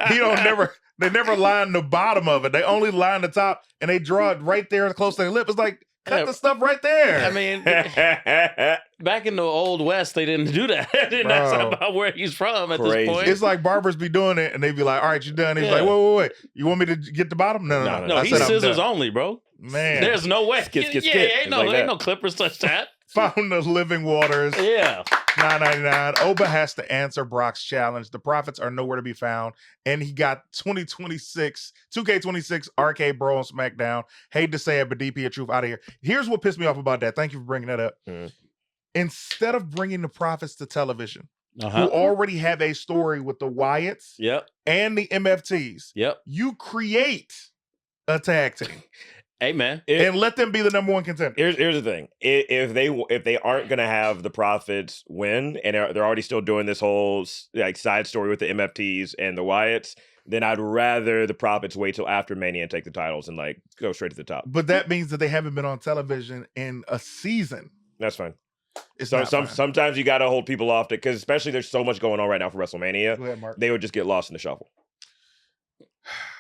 B: They never line the bottom of it. They only line the top and they draw it right there close to their lip. It's like, cut
C: Yeah.
B: the stuff right there.
C: I mean, back in the old West, they didn't do that. And that's
B: Bro.
C: about where he's from at
D: Crazy.
C: this point.
B: It's like barbers be doing it and they be like, all right, you done. He's
C: Yeah.
B: like, wait. You want me to get the bottom? No.
C: No,
B: I
C: he
B: said I'm
C: scissors
B: done.
C: only, bro.
B: Man.
C: There's no way.
D: Skit, skit,
C: yeah,
D: skit.
C: ain't
D: It's
C: no,
D: like
C: ain't
D: that.
C: no Clippers touch that.
B: Fountain of Living Waters.
C: Yeah.
B: $9.99. Oba has to answer Brock's challenge. The profits are nowhere to be found. And he got 2K26 Arcade Bro on SmackDown. Hate to say it, but DP of Truth out of here. Here's what pissed me off about that. Thank you for bringing that up. Instead of bringing the profits to television, who already have a story with the Wyatts
C: Yep.
B: and the MFTs,
C: Yep.
B: you create a tag team
C: Hey, man.
B: and let them be the number one contender.
D: Here's the thing: if they aren't gonna have the profits win, and they're already still doing this whole like side story with the MFTs and the Wyatts, then I'd rather the profits wait till after Mania and take the titles and like go straight to the top.
B: But that means that they haven't been on television in a season.
D: That's fine.
B: It's
D: So
B: not fine.
D: sometimes you got to hold people off because especially there's so much going on right now for WrestleMania,
B: Go ahead, Mark.
D: they would just get lost in the shuffle.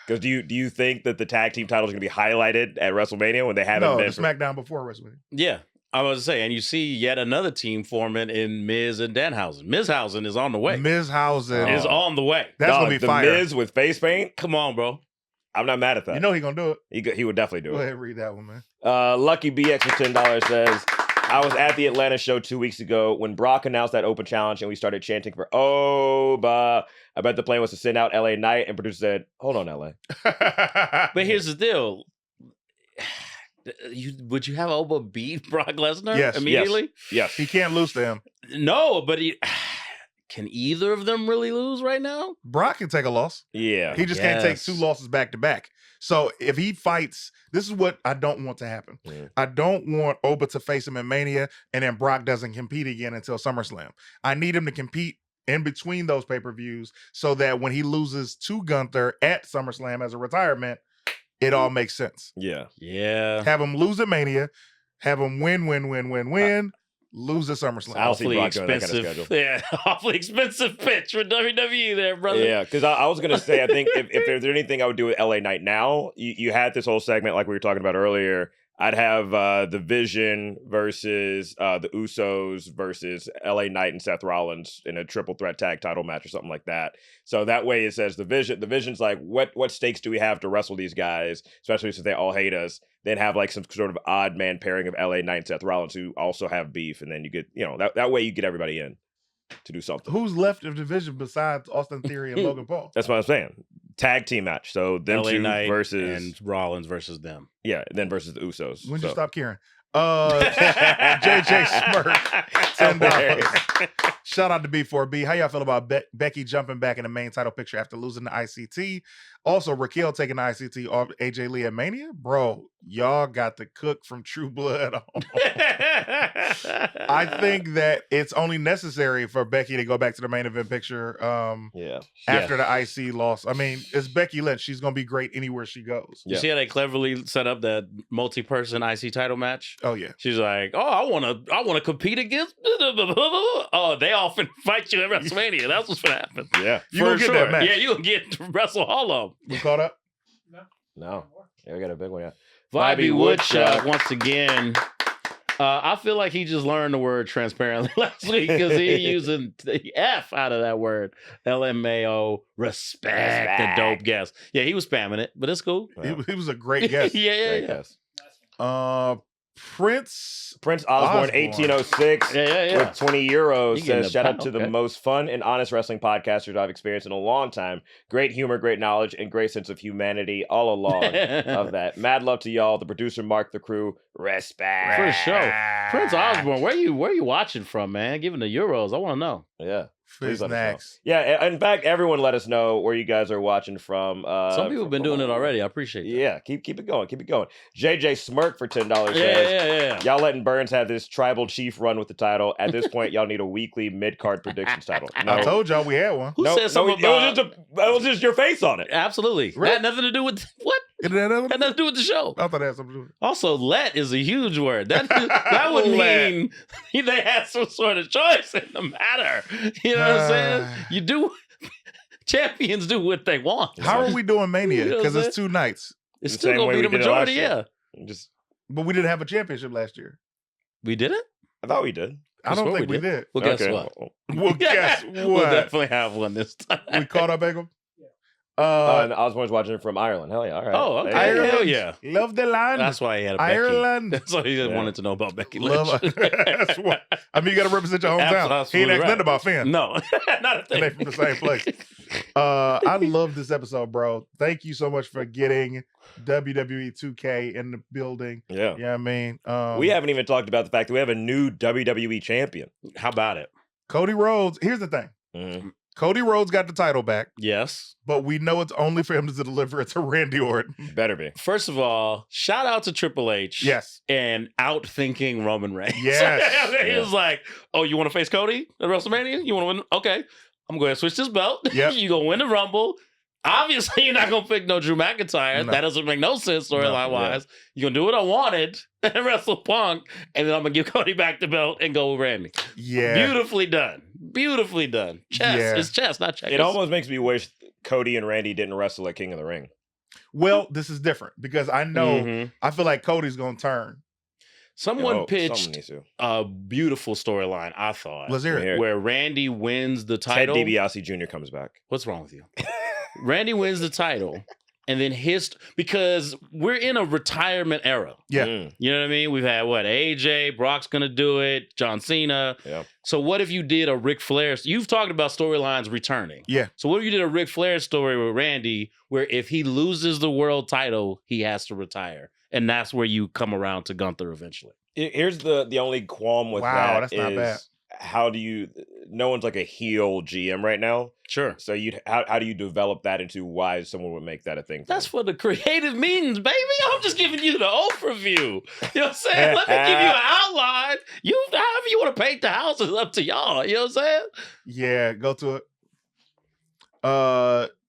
D: Because do you think that the tag team titles are going to be highlighted at WrestleMania when they haven't
B: No,
D: been?
B: the SmackDown before WrestleMania.
C: Yeah. I was to say, and you see yet another team forming in Miz and Danhausen. Mizhausen is on the way.
B: Mizhausen
C: Is on the way.
B: That's
D: Dog,
B: gonna be
D: the
B: fire.
D: Miz with face paint.
C: Come on, bro.
D: I'm not mad at that.
B: You know he gonna do it.
D: He would definitely do
B: Go
D: it.
B: ahead, read that one, man.
D: Lucky BX with $10 says, I was at the Atlanta show 2 weeks ago when Brock announced that open challenge and we started chanting for Oba. I bet the plan was to send out LA Knight and producer said, hold on, LA.
C: But here's the deal. Would you have Oba beat Brock Lesnar
B: Yes.
C: immediately?
D: Yes.
B: He can't lose to him.
C: No, but can either of them really lose right now?
B: Brock can take a loss.
D: Yeah.
B: He just can't take
C: Yes.
B: 2 losses back to back. So if he fights, this is what I don't want to happen.
D: Yeah.
B: I don't want Oba to face him in Mania and then Brock doesn't compete again until SummerSlam. I need him to compete in between those pay-per-views so that when he loses to Gunther at SummerSlam as a retirement, it all makes sense.
D: Yeah.
C: Yeah.
B: Have him lose at Mania, have him win, lose at SummerSlam.
D: I'll see
C: Awfully
D: Brock doing that kind of
C: expensive.
D: schedule.
C: Yeah, awfully expensive pitch for WWE there, brother.
D: Yeah, because I was going to say, I think if there's anything I would do with LA Knight now, you had this whole segment like we were talking about earlier. I'd have the Vision versus the Usos versus LA Knight and Seth Rollins in a triple threat tag title match or something like that. So that way it says the Vision's like, what stakes do we have to wrestle these guys, especially since they all hate us? Then have like some sort of odd man pairing of LA Knight and Seth Rollins who also have beef. And then you get, that way you get everybody in to do something.
B: Who's left of the division besides Austin Theory and Logan Paul?
D: That's what I'm saying. Tag team match. So them
C: LA
D: two
C: Knight
D: versus
C: and Rollins versus them.
D: yeah, then versus the Usos.
B: When'd you
D: So-
B: stop caring? JJ Smirk, $10. Shout out to B4B. How y'all feel about Becky jumping back in the main title picture after losing the ICT? Also, Raquel taking the ICT off AJ Lee at Mania? Bro, y'all got the cook from True Blood on. I think that it's only necessary for Becky to go back to the main event picture
D: Yeah.
B: after the IC loss. I mean, it's Becky Lynch. She's going to be great anywhere she goes.
C: You see how they cleverly set up that multi-person IC title match?
B: Oh, yeah.
C: She's like, "Oh, I want to compete against." Oh, they all finna fight you at WrestleMania. That's what's gonna happen.
D: Yeah.
B: You gonna get that match.
C: Yeah, you gonna get to wrestle all of them.
B: We caught up?
D: No. Yeah, we got a big one, yeah.
C: Vibey Woodchuck once again. I feel like he just learned the word transparently last week because he using the F out of that word. LMAO, respect the dope guest. Yeah, he was spamming it, but it's cool.
B: He was a great guest.
C: yeah.
D: Yes.
B: Prince
D: Osborne, 1806
C: Yeah.
D: with 20 euros
C: You getting
D: says,
C: a
D: shout out
C: pound,
D: to the
C: okay.
D: most fun and honest wrestling podcasters I've experienced in a long time. Great humor, great knowledge, and great sense of humanity all along of that. Mad love to y'all, the producer, Mark, the crew. Respect.
C: For sure. Prince Osborne, where you watching from, man? Giving the euros. I want to know.
D: Yeah. Please let us know.
B: Snacks.
D: Yeah, in fact, everyone let us know where you guys are watching from.
C: Some people have been doing it already. I appreciate that.
D: Yeah, keep it going. Keep it going. JJ Smirk for $10 says,
C: Yeah.
D: y'all letting Burns have this tribal chief run with the title. At this point, y'all need a weekly mid-card predictions title.
B: I told y'all we had one.
C: Who said something about...
D: it was just your face on it.
C: Absolutely.
B: Really?
C: That had nothing to do with... What?
B: It had
C: Had nothing to do with the show.
B: I thought it had something to do with it.
C: Also, let is a huge word. That would mean they had some sort of choice in the matter. You know what I'm saying? You do... Champions do what they want.
B: How are we doing Mania?
C: You know what
B: Because
C: I'm
B: it's 2 nights.
C: It's
D: The
C: still
D: same
C: going
D: way
C: to be
D: we
C: the
D: did it last
C: majority,
D: year.
C: yeah.
D: Just,
B: But we didn't have a championship last year.
C: We did it?
D: I thought we did.
B: I don't
C: swear
B: think we did.
C: Well, guess
D: Okay.
C: what?
B: Well, guess what?
C: We'll definitely have one this time.
B: We caught up, Bagel?
D: And Osborne's watching it from Ireland. Hell yeah! All right.
C: Oh, okay.
D: Hey,
C: Hell yeah.
B: Love the land.
C: That's why he had a Becky.
B: Ireland.
C: That's why he
D: Yeah.
C: wanted to know about Becky Lynch.
B: Love. That's what. I mean, you got to represent your hometown.
C: Absolutely
B: He ain't asked
C: right.
B: nothing about Finn.
C: No, not a
B: And
C: thing.
B: they from the same place. I love this episode, bro. Thank you so much for getting WWE 2K in the building.
D: Yeah.
B: Yeah, I mean,
D: We haven't even talked about the fact that we have a new WWE champion.
C: How about it?
B: Cody Rhodes. Here's the thing.
D: Mhm.
B: Cody Rhodes got the title back,
C: Yes.
B: but we know it's only for him to deliver it to Randy Orton.
D: Better be.
C: First of all, shout out to Triple H.
B: Yes.
C: And outthinking Roman Reigns.
B: Yes.
C: He was like, oh, you want to face Cody at WrestleMania? You want to win? Okay. I'm going to switch this belt.
B: Yep.
C: You going to win the Rumble. Obviously, you're not going to pick no Drew McIntyre.
B: No.
C: That doesn't make no sense storyline wise. You're going to do what I wanted and wrestle Punk. And then I'm going to give Cody back the belt and go with Randy.
B: Yeah.
C: Beautifully done. Beautifully done. Chess.
B: Yeah.
C: It's chess, not checkers.
D: It almost makes me wish Cody and Randy didn't wrestle at King of the Ring.
B: Well, this is different because I know,
C: Mhm.
B: I feel like Cody's going to turn.
C: Someone
D: Someone
C: pitched
D: needs to.
C: a beautiful storyline, I thought,
B: Let's hear it.
D: Here.
C: where Randy wins the
D: Ted
C: title.
D: DiBiase Jr. comes back.
C: What's wrong with you? Randy wins the title, and then because we're in a retirement era.
B: Yeah.
D: Mm.
C: You know what I mean? We've had AJ, Brock's gonna do it, John Cena.
D: Yeah.
C: So what if you did a Ric Flair? You've talked about storylines returning.
B: Yeah.
C: So what if you did a Ric Flair story with Randy, where if he loses the world title, he has to retire, and that's where you come around to Gunther eventually.
D: Here's the only qualm with
B: Wow,
D: that
B: that's not
D: is
B: bad.
D: how do you? No one's like a heel GM right now.
C: Sure.
D: So how do you develop that into why someone would make that a thing? For
C: That's
D: them?
C: for the creative meetings, baby. I'm just giving you the overview. You know what I'm saying? Let me give you an outline. However you want to paint the house is up to y'all. You know what I'm saying?
B: Yeah. Go to it.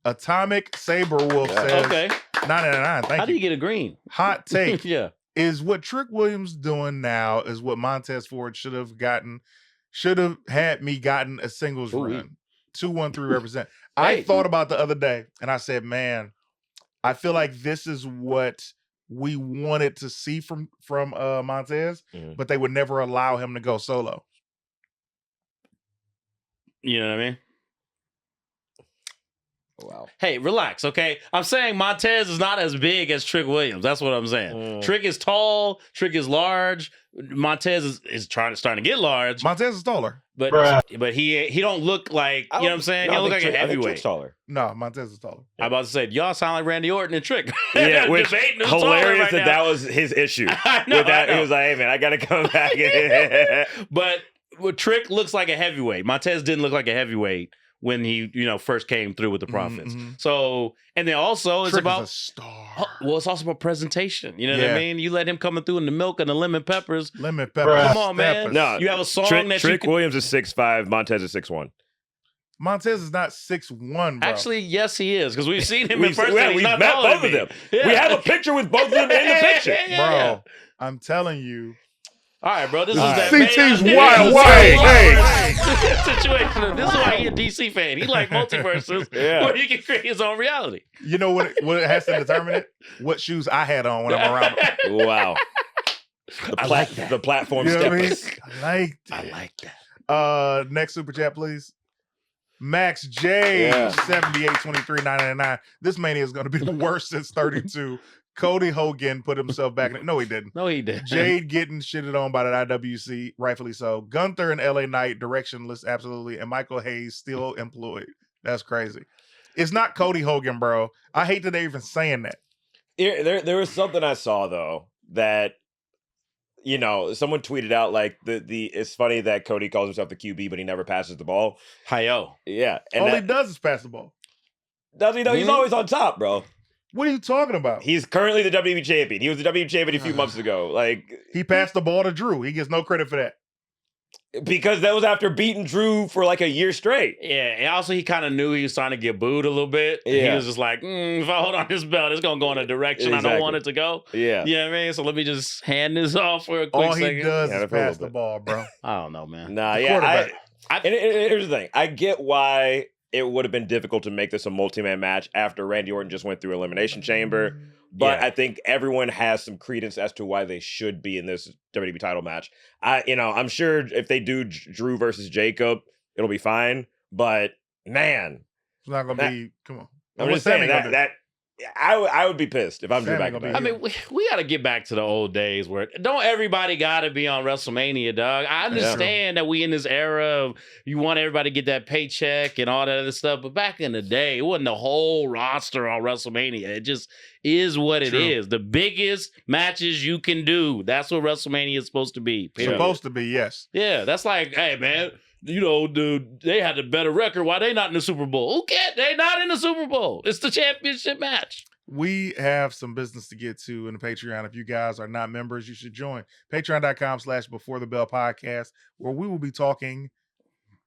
B: Atomic Saber Wolf
D: Yeah.
B: says
C: Okay.
B: 999. Thank
C: How do
B: you.
C: you get a green?
B: Hot take.
C: Yeah.
B: Is what Trick Williams doing now is what Montez Ford should have had me gotten a singles
C: Ooh-wee.
B: run. 213 represent. I
C: Hey.
B: thought about the other day and I said, man, I feel like this is what we wanted to see from Montez,
D: Mhm.
B: but they would never allow him to go solo.
C: You know what I mean?
D: Wow.
C: Hey, relax, okay? I'm saying Montez is not as big as Trick Williams. That's what I'm saying.
D: Mm.
C: Trick is tall. Trick is large. Montez is starting to get large,
B: Montez is taller.
C: but he don't look like, you know what I'm saying? He don't look like a
D: I think
C: heavyweight.
D: Trick's taller.
B: No, Montez is taller.
C: I'm about to say, y'all sound like Randy Orton and Trick.
D: Yeah, which
C: Debating who's taller
D: hilarious
C: right
D: that
C: now.
D: was his issue.
C: I know,
D: With that,
C: I know.
D: he was like, "Hey man, I gotta come back."
C: But Trick looks like a heavyweight. Montez didn't look like a heavyweight when he, first came through with the Profits.
B: Mhm.
C: So, and then also it's
B: Trick
C: about
B: is a star.
C: well, it's also about presentation. You know what
B: Yeah.
C: I mean? You let him coming through in the milk and the lemon peppers.
B: Lemon pepper.
C: Come on, man.
B: steppers.
D: No,
C: You have a song
D: Trick,
C: that
D: Trick
C: you can.
D: Williams is 6'5", Montez is 6'1".
B: Montez is not 6'1", bro.
C: Actually, yes, he is because we've seen him in person.
D: Yeah,
C: He's
D: we've
C: not
D: met
C: taller
D: both
C: than
D: of
C: me.
D: them.
C: Yeah.
D: We have a picture with both of them in the picture.
C: Yeah.
B: bro, I'm telling you.
C: All right, bro. This is
B: All
C: that
B: right.
C: man-
B: CT's wild,
C: situation. This is why he's a DC fan. He like multiverses
D: Yeah.
C: where he can create his own reality.
B: You know what it has to determine it? What shoes I had on when I'm around him.
D: Wow.
C: I like that.
D: The platform
B: You know what I mean?
D: steppers.
B: I liked it.
C: I like that.
B: Next super chat, please. Max J,
D: Yeah.
B: 7823.99. This mania is going to be the worst since 32. Cody Hogan put himself back in it. No, he didn't.
C: No, he did.
B: Jade getting shitted on by the IWC, rightfully so. Gunther and LA Knight, directionless, absolutely. And Michael Hayes still employed. That's crazy. It's not Cody Hogan, bro. I hate that they're even saying that.
D: There was something I saw though that someone tweeted out like the it's funny that Cody calls himself the QB but he never passes the ball.
C: Hi-yo.
D: Yeah, and
B: All he
D: that,
B: does is pass the ball.
D: does he know he's
C: Mhm.
D: always on top, bro.
B: What are you talking about?
D: He's currently the WWE champion. He was the WWE champion a few months ago. Like
B: He passed the ball to Drew. He gets no credit for that.
D: because that was after beating Drew for like a year straight.
C: Yeah, and also he kind of knew he was trying to get booed a little bit. And
D: Yeah.
C: he was just like, if I hold on this belt, it's going to go in a direction I don't
D: Exactly.
C: want it to go.
D: Yeah.
C: You know what I mean? So let me just hand this off for a quick
B: All
C: second.
B: he does
D: Yeah,
B: is
D: for a little
B: pass the
D: bit.
B: ball, bro.
C: I don't know, man.
D: Nah,
B: The
D: yeah.
B: quarterback.
D: And here's the thing. I get why it would have been difficult to make this a multi-man match after Randy Orton just went through Elimination Chamber. But
C: Yeah.
D: I think everyone has some credence as to why they should be in this WWE title match. I'm sure if they do Drew versus Jacob, it'll be fine. But man,
B: It's not going to be, come on.
D: I'm
B: What's
D: just saying
B: Sammy gonna do?
D: that I would be pissed if I'm Drew
B: Sammy gonna
D: McIntyre.
B: be-
C: I mean, we got to get back to the old days where don't everybody got to be on WrestleMania, dog. I understand that we in this era of you want everybody to get that paycheck and all that other stuff, but back in the day, it wasn't the whole roster on WrestleMania. It just is what it
B: True.
C: is. The biggest matches you can do. That's what WrestleMania is supposed to be. Period.
B: Supposed to be, yes.
C: Yeah, that's like, hey, man, you know, dude, they had a better record. Why they not in the Super Bowl? Who cares? They not in the Super Bowl. It's the championship match.
B: We have some business to get to in the Patreon. If you guys are not members, you should join. Patreon.com/Before the Bell podcast, where we will be talking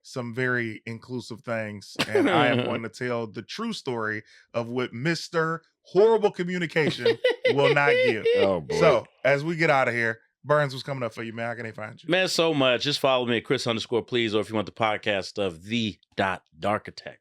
B: some very inclusive things. And I am going to tell the true story of what Mr. Horrible Communication will not give.
D: Oh boy.
B: So, as we get out of here, Burns, what's coming up for you, man? How can they find you?
C: Man, so much. Just follow me at Chris_please, or if you want the podcast stuff, the.darkitect.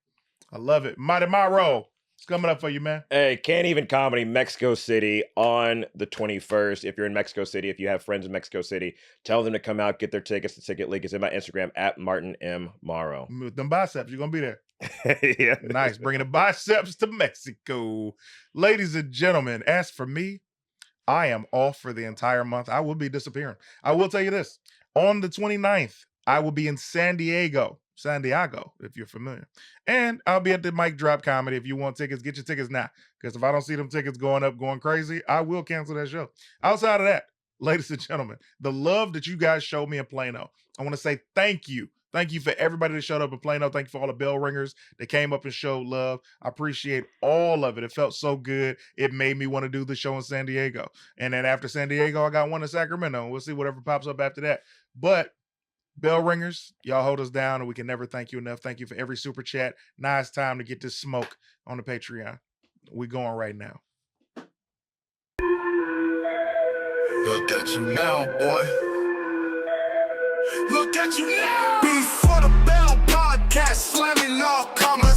B: I love it. Mighty Myro, what's coming up for you, man?
D: Hey, Can't Even Comedy, Mexico City on the 21st. If you're in Mexico City, if you have friends in Mexico City, tell them to come out, get their tickets. The ticket link is in my Instagram at Martin M. Morrow.
B: With them biceps, you're going to be there.
D: Yeah.
B: Nice. Bringing the biceps to Mexico. Ladies and gentlemen, as for me, I am off for the entire month. I will be disappearing. I will tell you this. On the 29th, I will be in San Diego, if you're familiar. And I'll be at the Mic Drop Comedy. If you want tickets, get your tickets now. Because if I don't see them tickets going up, going crazy, I will cancel that show. Outside of that, ladies and gentlemen, the love that you guys showed me in Plano, I want to say thank you. Thank you for everybody that showed up in Plano. Thank you for all the bell ringers that came up and showed love. I appreciate all of it. It felt so good. It made me want to do the show in San Diego. And then after San Diego, I got one in Sacramento. We'll see whatever pops up after that. But bell ringers, y'all hold us down, and we can never thank you enough. Thank you for every super chat. Now it's time to get this smoke on the Patreon. We're going right now.
A: Look at you now, boy. Look at you now. Before the Bell podcast, slamming all comers.